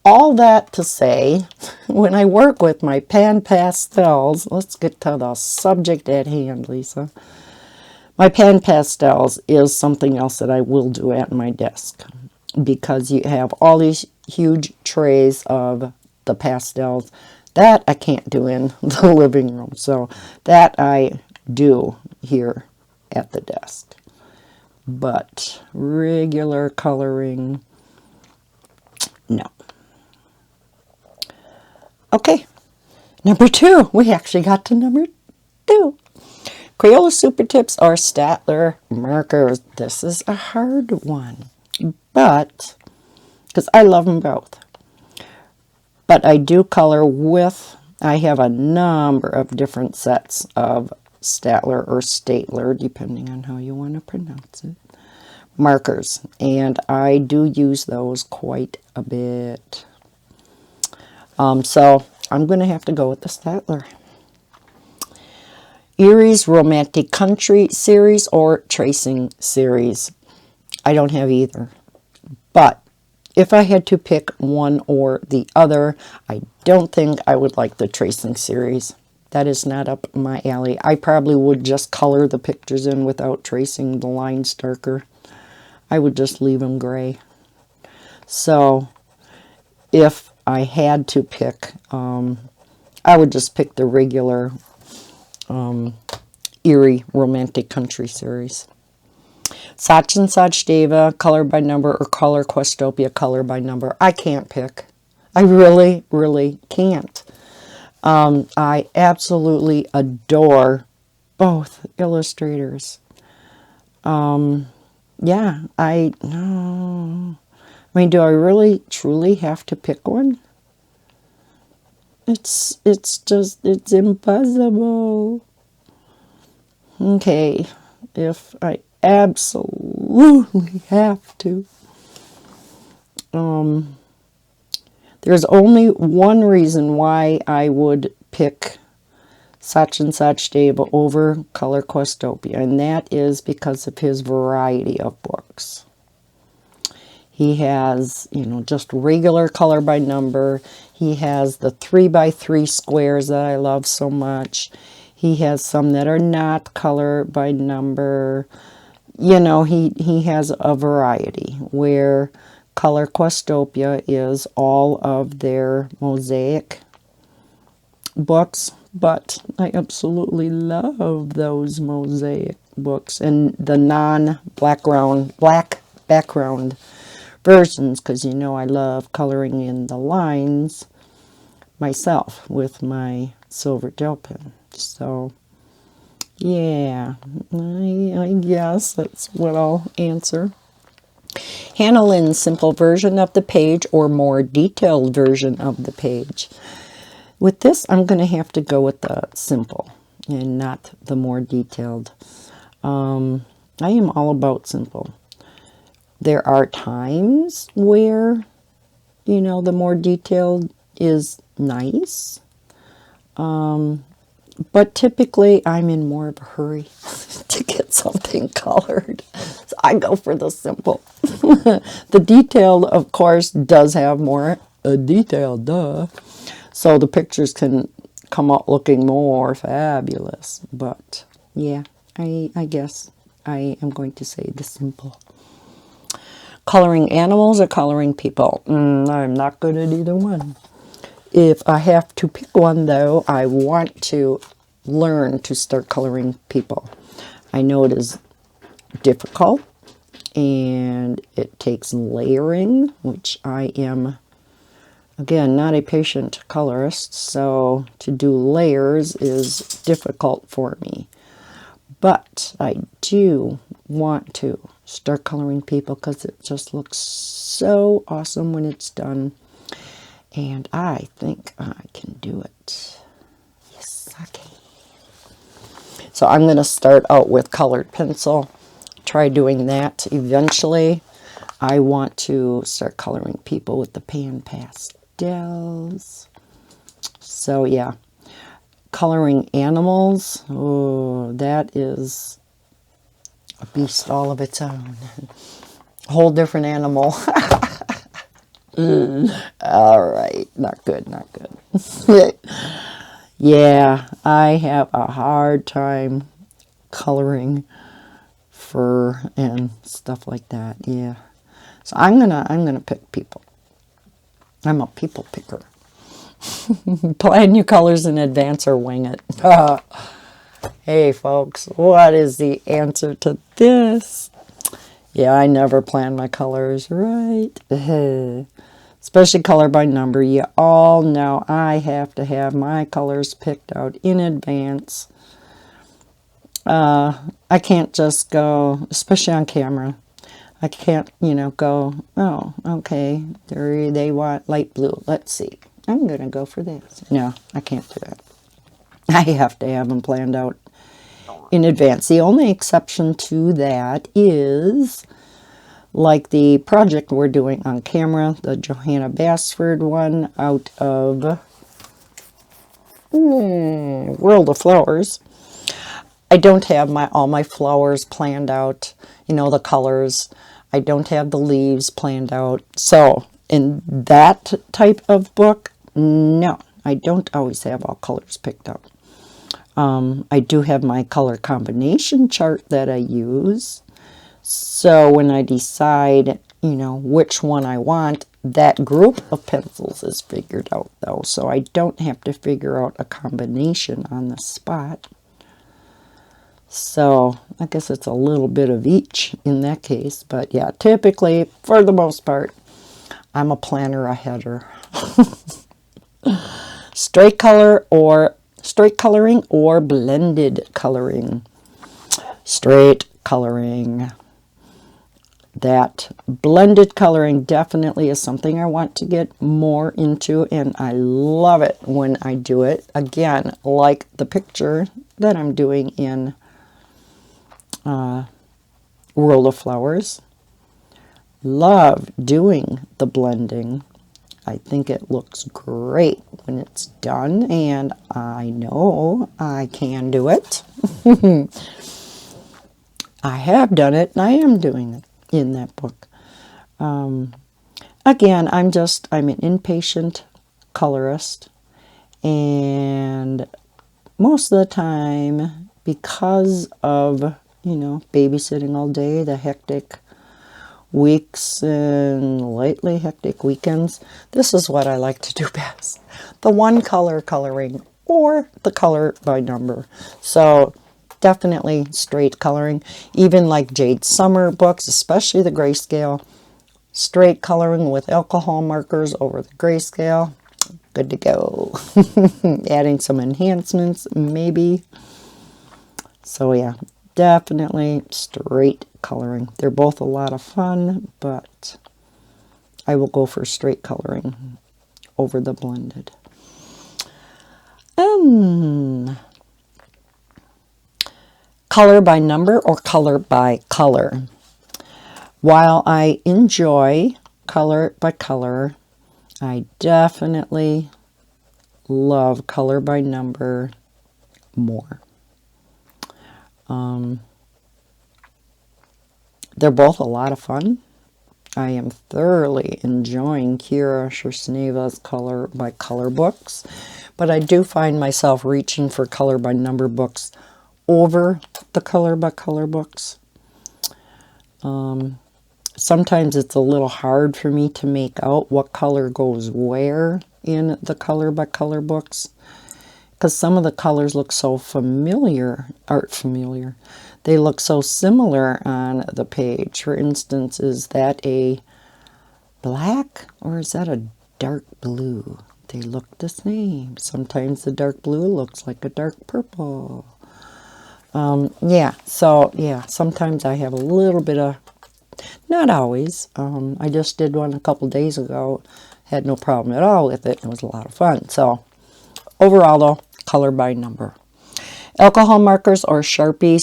all that to say, when I work with my pan pastels, let's get to the subject at hand, Lisa. My pan pastels is something else that I will do at my desk, because you have all these huge trays of the pastels that I can't do in the living room. So that I do here at the desk. But regular coloring, no. Okay, number 2. We actually got to number 2. Crayola Super Tips or Staedtler markers. This is a hard one, but because I love them both. But I do color with, I have a number of different sets of Statler or Statler, depending on how you want to pronounce it, markers. And I do use those quite a bit. So I'm going to have to go with the Statler. Erie's Romantic Country series or Tracing series. I don't have either. But if I had to pick one or the other, I don't think I would like the Tracing series. That is not up my alley. I probably would just color the pictures in without tracing the lines darker. I would just leave them gray. So if I had to pick, I would just pick the regular Erie Romantic Country series. Sargent Art, color by number, or Color Questopia, color by number. I can't pick. I really, really can't. I absolutely adore both illustrators. Yeah, I mean, do I really, truly have to pick one? It's impossible. Okay, if I absolutely have to. There's only one reason why I would pick Sargent Art over Color Questopia, and that is because of his variety of books. He has, you know, just regular color by number. He has the 3x3 squares that I love so much. He has some that are not color by number. You know, he has a variety, where Color Questopia is all of their mosaic books, but I absolutely love those mosaic books and the black background versions, because you know I love coloring in the lines myself with my silver gel pen. So yeah, I guess that's what I'll answer. Hannah Lynn's simple version of the page or more detailed version of the page. With this, I'm going to have to go with the simple and not the more detailed. I am all about simple. There are times where, you know, the more detailed is nice. But typically, I'm in more of a hurry to get something colored. So I go for the simple. The detailed, of course, does have more detail, duh. So the pictures can come out looking more fabulous. But, yeah, I guess I am going to say the simple. Coloring animals or coloring people? I'm not good at either one. If I have to pick one, though, I want to learn to start coloring people. I know it is difficult, and it takes layering, which I am, again, not a patient colorist, so to do layers is difficult for me. But I do want to start coloring people because it just looks so awesome when it's done. And I think I can do it. Yes, I can. So I'm going to start out with colored pencil. Try doing that eventually. I want to start coloring people with the pan pastels. So yeah. Coloring animals. Oh, that is a beast all of its own. A whole different animal. All right, not good, not good. Yeah, I have a hard time coloring fur and stuff like that. Yeah, so I'm gonna pick people. I'm a people picker. Plan your colors in advance or wing it. Hey folks, what is the answer to this? Yeah, I never plan my colors, right? Especially color by number. You all know I have to have my colors picked out in advance. I can't just go, especially on camera, I can't, you know, go, oh, okay, they want light blue. Let's see. I'm going to go for this. No, I can't do that. I have to have them planned out in advance. The only exception to that is like the project we're doing on camera, the Johanna Basford one out of World of Flowers. I don't have all my flowers planned out, you know, the colors. I don't have the leaves planned out. So in that type of book, no, I don't always have all colors picked out. I do have my color combination chart that I use. So when I decide, you know, which one I want, that group of pencils is figured out though. So I don't have to figure out a combination on the spot. So I guess it's a little bit of each in that case. But yeah, typically, for the most part, I'm a planner aheader. Straight coloring or blended coloring. Straight coloring. That blended coloring definitely is something I want to get more into, and I love it when I do it. Again, like the picture that I'm doing in World of Flowers. Love doing the blending. I think it looks great when it's done, and I know I can do it. I have done it, and I am doing it in that book. Again, I'm an impatient colorist, and most of the time, because of, you know, babysitting all day, the hectic weeks and lately hectic weekends, this is what I like to do best. The one color coloring or the color by number. So definitely straight coloring. Even like Jade Summer books, especially the grayscale, straight coloring with alcohol markers over the grayscale. Good to go. Adding some enhancements, maybe. So yeah, definitely straight coloring. They're both a lot of fun, but I will go for straight coloring over the blended. Color by number or color by color. While I enjoy color by color, I definitely love color by number more. They're both a lot of fun. I am thoroughly enjoying Kira Shersneva's color by color books, but I do find myself reaching for color by number books over the color by color books. Sometimes it's a little hard for me to make out what color goes where in the color by color books, because some of the colors look so familiar. They look so similar on the page. For instance, is that a black or is that a dark blue? They look the same. Sometimes the dark blue looks like a dark purple. Sometimes I have a little bit of, not always. I just did one a couple days ago. Had no problem at all with it. It was a lot of fun. So overall though, color by number. Alcohol markers or Sharpie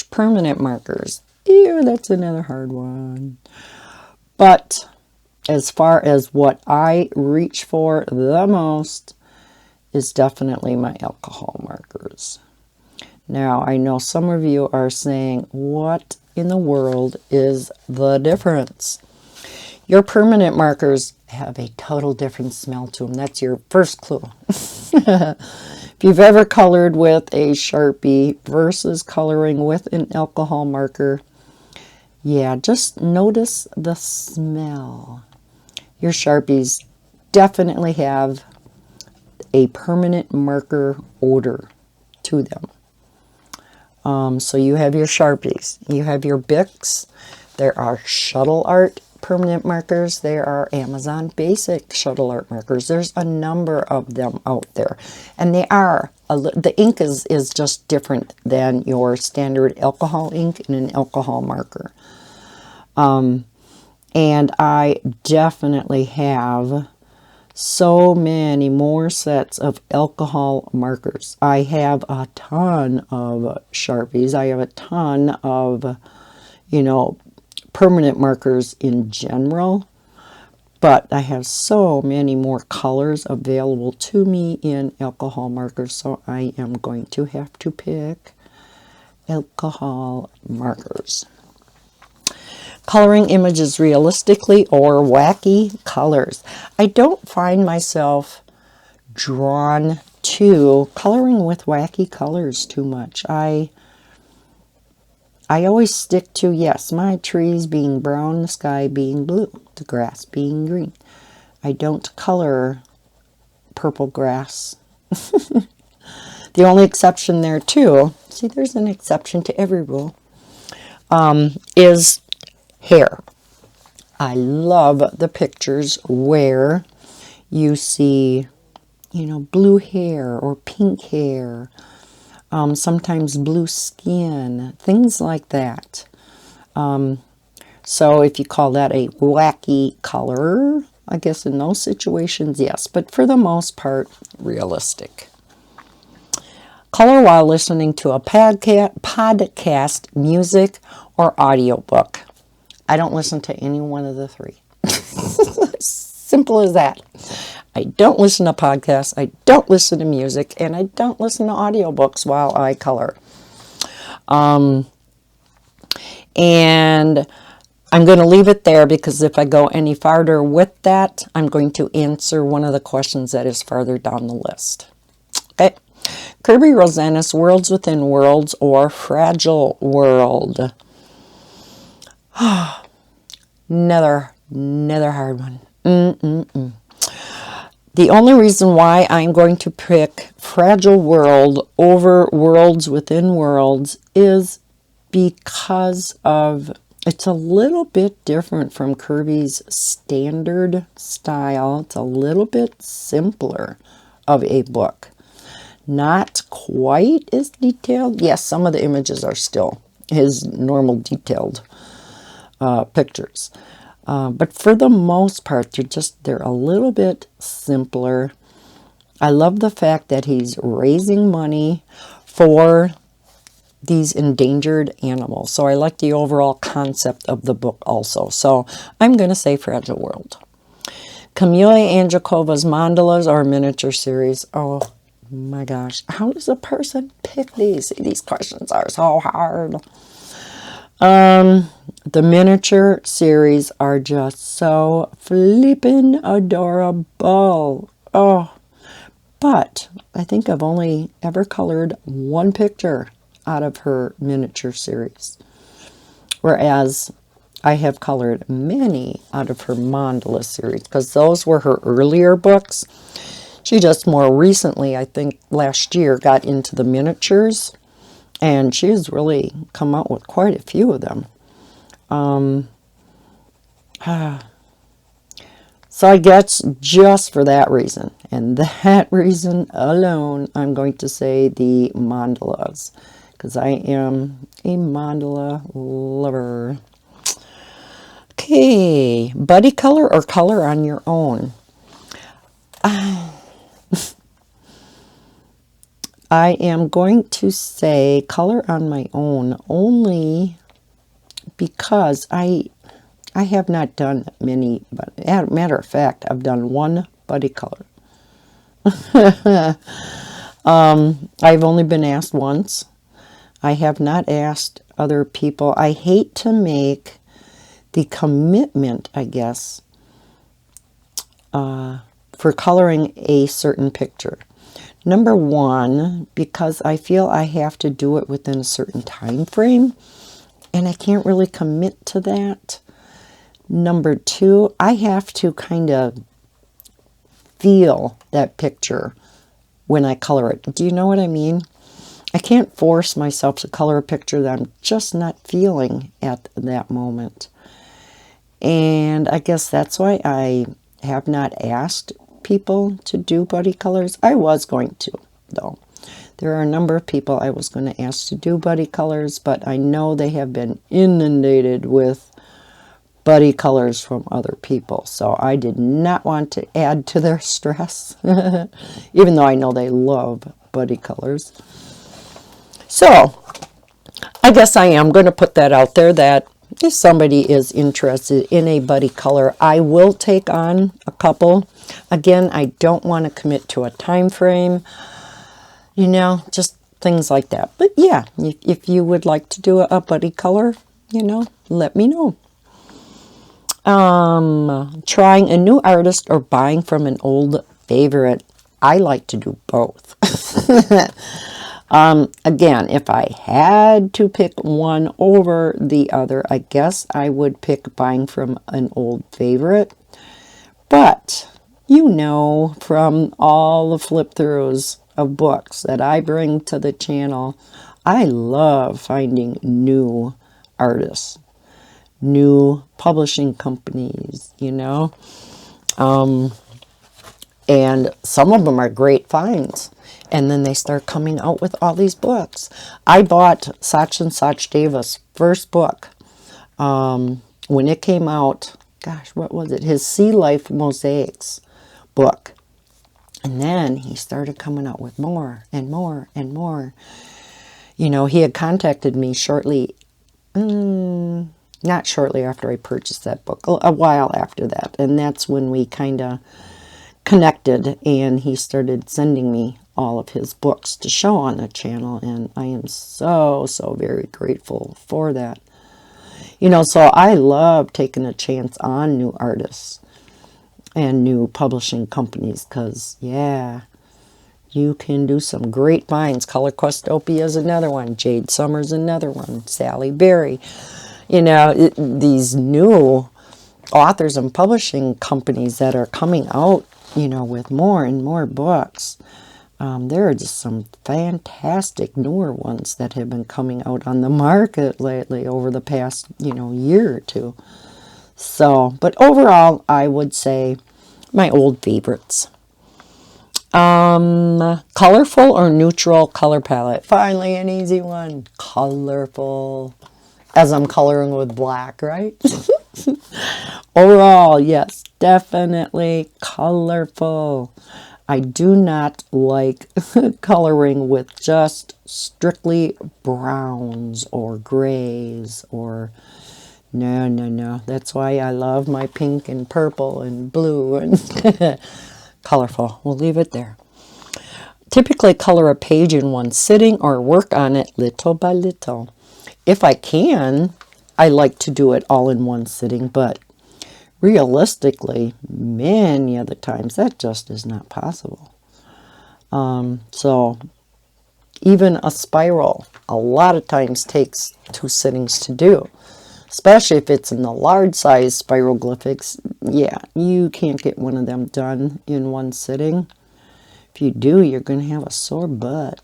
/ permanent markers. Ew, that's another hard one. But as far as what I reach for the most is definitely my alcohol markers. Now, I know some of you are saying, what in the world is the difference? Your permanent markers have a total different smell to them. That's your first clue. If you've ever colored with a Sharpie versus coloring with an alcohol marker, yeah, just notice the smell. Your Sharpies definitely have a permanent marker odor to them. So you have your Sharpies, you have your Bics, there are Shuttle Art permanent markers, there are Amazon Basic Shuttle Art markers. There's a number of them out there, and they are, the ink is just different than your standard alcohol ink and an alcohol marker. And I definitely have so many more sets of alcohol markers. I have a ton of Sharpies. I have a ton of, you know, permanent markers in general. But I have so many more colors available to me in alcohol markers, so I am going to have to pick alcohol markers. Coloring images realistically or wacky colors. I don't find myself drawn to coloring with wacky colors too much. I always stick to, yes, my trees being brown, the sky being blue, the grass being green. I don't color purple grass. The only exception there too, see, there's an exception to every rule, is hair. I love the pictures where you see, you know, blue hair or pink hair, sometimes blue skin, things like that. So if you call that a wacky color, I guess in those situations, yes. But for the most part, realistic. Color while listening to a podcast, music, or audiobook. I don't listen to any one of the three. Simple as that. I don't listen to podcasts, I don't listen to music, and I don't listen to audiobooks while I color. And I'm going to leave it there because if I go any farther with that, I'm going to answer one of the questions that is farther down the list. Okay. Kirby Rosanis, Worlds Within Worlds or Fragile World. Another hard one. The only reason why I'm going to pick Fragile World over Worlds Within Worlds is because of, it's a little bit different from Kirby's standard style. It's a little bit simpler of a book. Not quite as detailed. Yes, some of the images are still his normal detailed pictures. But for the most part, they're a little bit simpler. I love the fact that he's raising money for these endangered animals. So I like the overall concept of the book also. So I'm going to say Fragile World. Camelia Andrikova's mandalas or miniature series. Oh my gosh. How does a person pick these? These questions are so hard. The miniature series are just so flippin' adorable. Oh, but I think I've only ever colored one picture out of her miniature series, whereas I have colored many out of her mandala series because those were her earlier books. She just more recently, I think last year, got into the miniatures, and she has really come out with quite a few of them. So I guess just for that reason, and that reason alone, I'm going to say the mandalas, because I am a mandala lover. Okay, buddy color or color on your own? I am going to say color on my own only because I have not done many, but as a matter of fact, I've done one buddy color. I've only been asked once. I have not asked other people. I hate to make the commitment, I guess, for coloring a certain picture. Number one, because I feel I have to do it within a certain time frame, and I can't really commit to that. Number two, I have to kind of feel that picture when I color it. Do you know what I mean? I can't force myself to color a picture that I'm just not feeling at that moment. And I guess that's why I have not asked people to do buddy colors. I was going to, though. There are a number of people I was going to ask to do buddy colors, but I know they have been inundated with buddy colors from other people. So I did not want to add to their stress, even though I know they love buddy colors. So I guess I am going to put that out there, that if somebody is interested in a buddy color, I will take on a couple. Again, I don't want to commit to a time frame, you know, just things like that. But yeah, if you would like to do a buddy color, you know, let me know. Trying a new artist or buying from an old favorite. I like to do both. Again, if I had to pick one over the other, I guess I would pick buying from an old favorite. But, you know, from all the flip-throughs of books that I bring to the channel, I love finding new artists, new publishing companies, you know. And some of them are great finds. And then they start coming out with all these books. I bought Sargent Davis' first book. When it came out, gosh, what was it? His Sea Life Mosaics book. And then he started coming out with more and more and more. You know, he had contacted me shortly, not shortly after I purchased that book, a while after that. And that's when we kind of connected, and he started sending me all of his books to show on the channel, and I am so very grateful for that. You know, so I love taking a chance on new artists and new publishing companies, because yeah, you can do some great finds. Color Questopia is another one, Jade Summers another one, Sally Berry. You know, these new authors and publishing companies that are coming out, you know, with more and more books. There are just some fantastic newer ones that have been coming out on the market lately over the past, you know, year or two. So, but overall, I would say my old favorites. Colorful or neutral color palette? Finally, an easy one. Colorful. As I'm coloring with black, right? Overall, yes, definitely colorful. I do not like coloring with just strictly browns or grays or no. That's why I love my pink and purple and blue and colorful. We'll leave it there. Typically color a page in one sitting or work on it little by little. If I can, I like to do it all in one sitting, but realistically, many other times that just is not possible. So even a spiral a lot of times takes 2 sittings to do, especially if it's in the large size Spiroglyphics. Yeah, you can't get one of them done in one sitting. If you do, you're going to have a sore butt.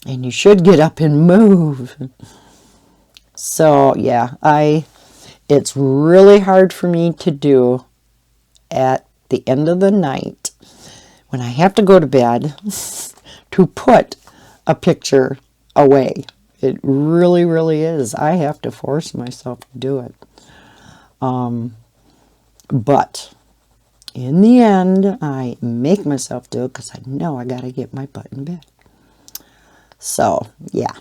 And you should get up and move. So yeah, it's really hard for me to do at the end of the night when I have to go to bed to put a picture away. It really is. I have to force myself to do it. But in the end, I make myself do it because I know I got to get my butt in bed. So yeah,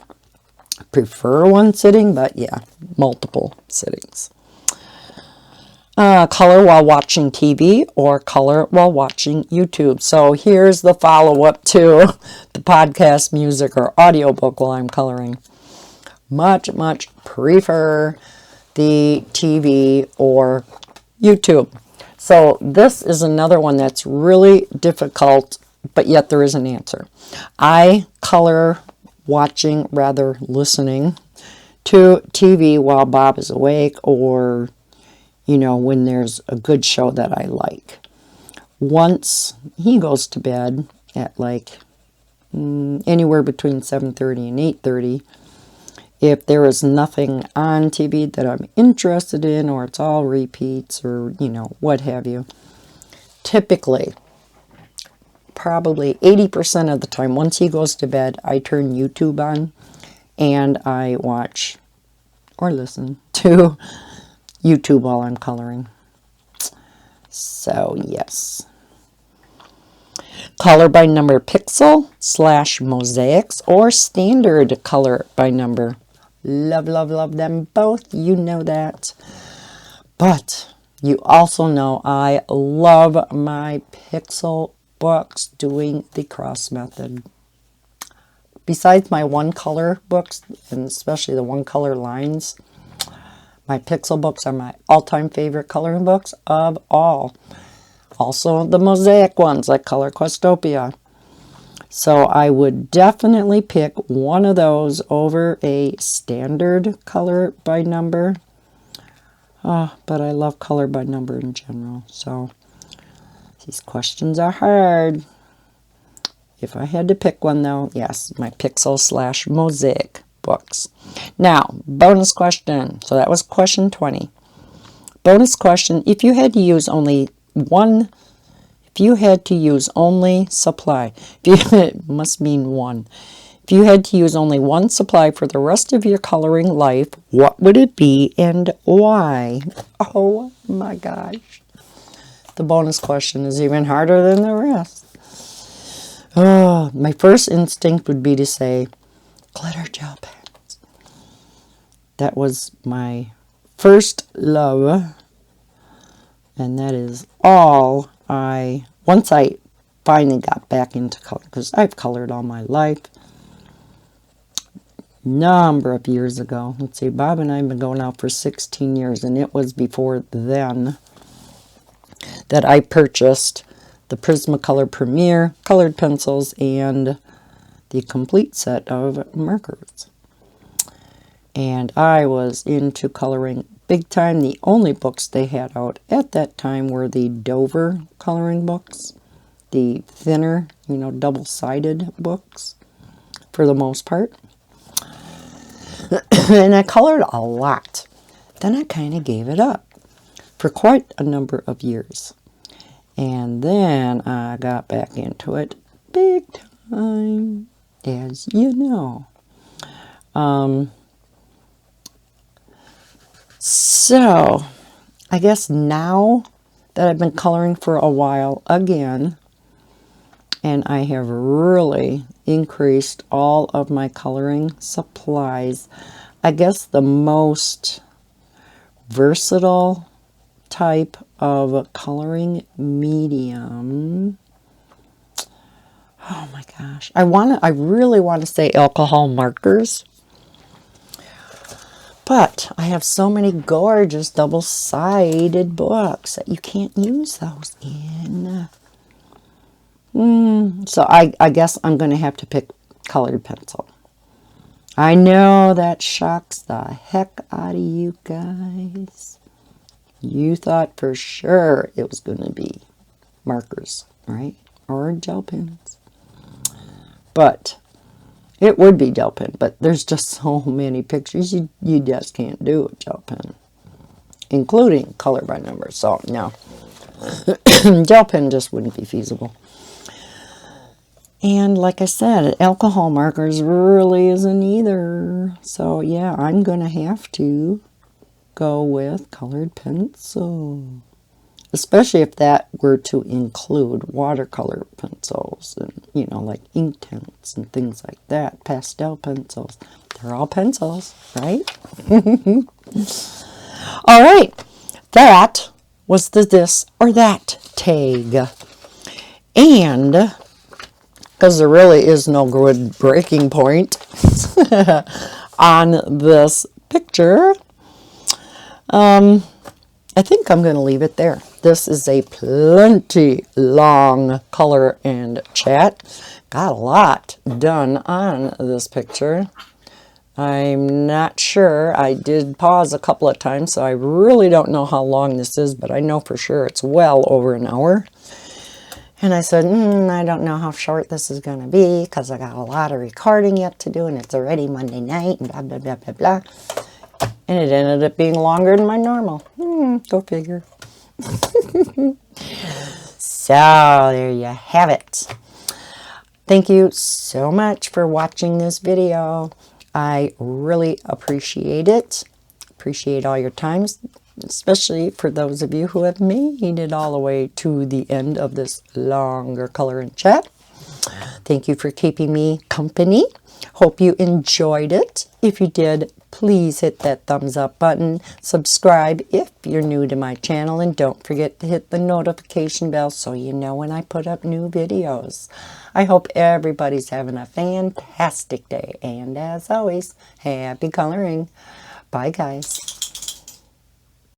I prefer one sitting, but yeah, multiple sittings. Color while watching TV or color while watching YouTube. So here's the follow-up to the podcast music or audiobook while I'm coloring. Much prefer the TV or YouTube. So this is another one that's really difficult, but yet there is an answer. I color watching, rather listening to TV while Bob is awake, or you know, when there's a good show that I like. Once he goes to bed at like anywhere between 7:30 and 8:30, if there is nothing on TV that I'm interested in, or it's all repeats, or you know, what have you, typically probably 80% of the time, once he goes to bed, I turn YouTube on and I watch or listen to YouTube while I'm coloring. So yes. Color by number pixel / mosaics or standard color by number. Love, love, love them both. You know that. But you also know I love my pixel books doing the cross method. Besides my one color books, and especially the one color lines, my pixel books are my all-time favorite coloring books of all. Also the mosaic ones like Color Questopia. So I would definitely pick one of those over a standard color by number. But I love color by number in general. So these questions are hard. If I had to pick one though, yes, my pixel / mosaic books. Now, bonus question. So that was question 20. Bonus question, if you had to use only supply, it must mean one. If you had to use only one supply for the rest of your coloring life, what would it be and why? Oh my gosh. The bonus question is even harder than the rest. Oh, my first instinct would be to say glitter gel pens. That was my first love. And that is all once I finally got back into color, because I've colored all my life. Number of years ago. Let's see, Bob and I have been going out for 16 years, and it was before then that I purchased the Prismacolor Premier colored pencils and the complete set of markers. And I was into coloring big time. The only books they had out at that time were the Dover coloring books, the thinner, double-sided books for the most part. And I colored a lot. Then I kind of gave it up for quite a number of years. And then I got back into it big time, as you know. So, I guess now that I've been coloring for a while again, and I have really increased all of my coloring supplies, I guess the most versatile type of coloring medium, oh my gosh, I really want to say alcohol markers. But I have so many gorgeous double-sided books that you can't use those in. So I guess I'm going to have to pick colored pencil. I know that shocks the heck out of you guys. You thought for sure it was going to be markers, right? Or gel pens. But it would be gel pen, but there's just so many pictures you just can't do a gel pen, including color by number. So no, gel pen just wouldn't be feasible. And like I said, alcohol markers really isn't either. So yeah, I'm going to have to go with colored pencil. Especially if that were to include watercolor pencils and, like ink tints and things like that. Pastel pencils. They're all pencils, right? All right. That was the this or that tag. And because there really is no good breaking point on this picture, I think I'm going to leave it there. This is a plenty long color and chat. Got a lot done on this picture. I'm not sure. I did pause a couple of times, so I really don't know how long this is, but I know for sure it's well over an hour. And I said, I don't know how short this is going to be because I got a lot of recording yet to do, and it's already Monday night, and blah, blah, blah, blah, blah. And it ended up being longer than my normal. Go figure. So, there you have it. Thank you so much for watching this video. I really appreciate it. Appreciate all your time, especially for those of you who have made it all the way to the end of this longer coloring chat. Thank you for keeping me company. Hope you enjoyed it. If you did, please hit that thumbs up button. Subscribe if you're new to my channel, and don't forget to hit the notification bell so you know when I put up new videos. I hope everybody's having a fantastic day, and as always, happy coloring. Bye guys.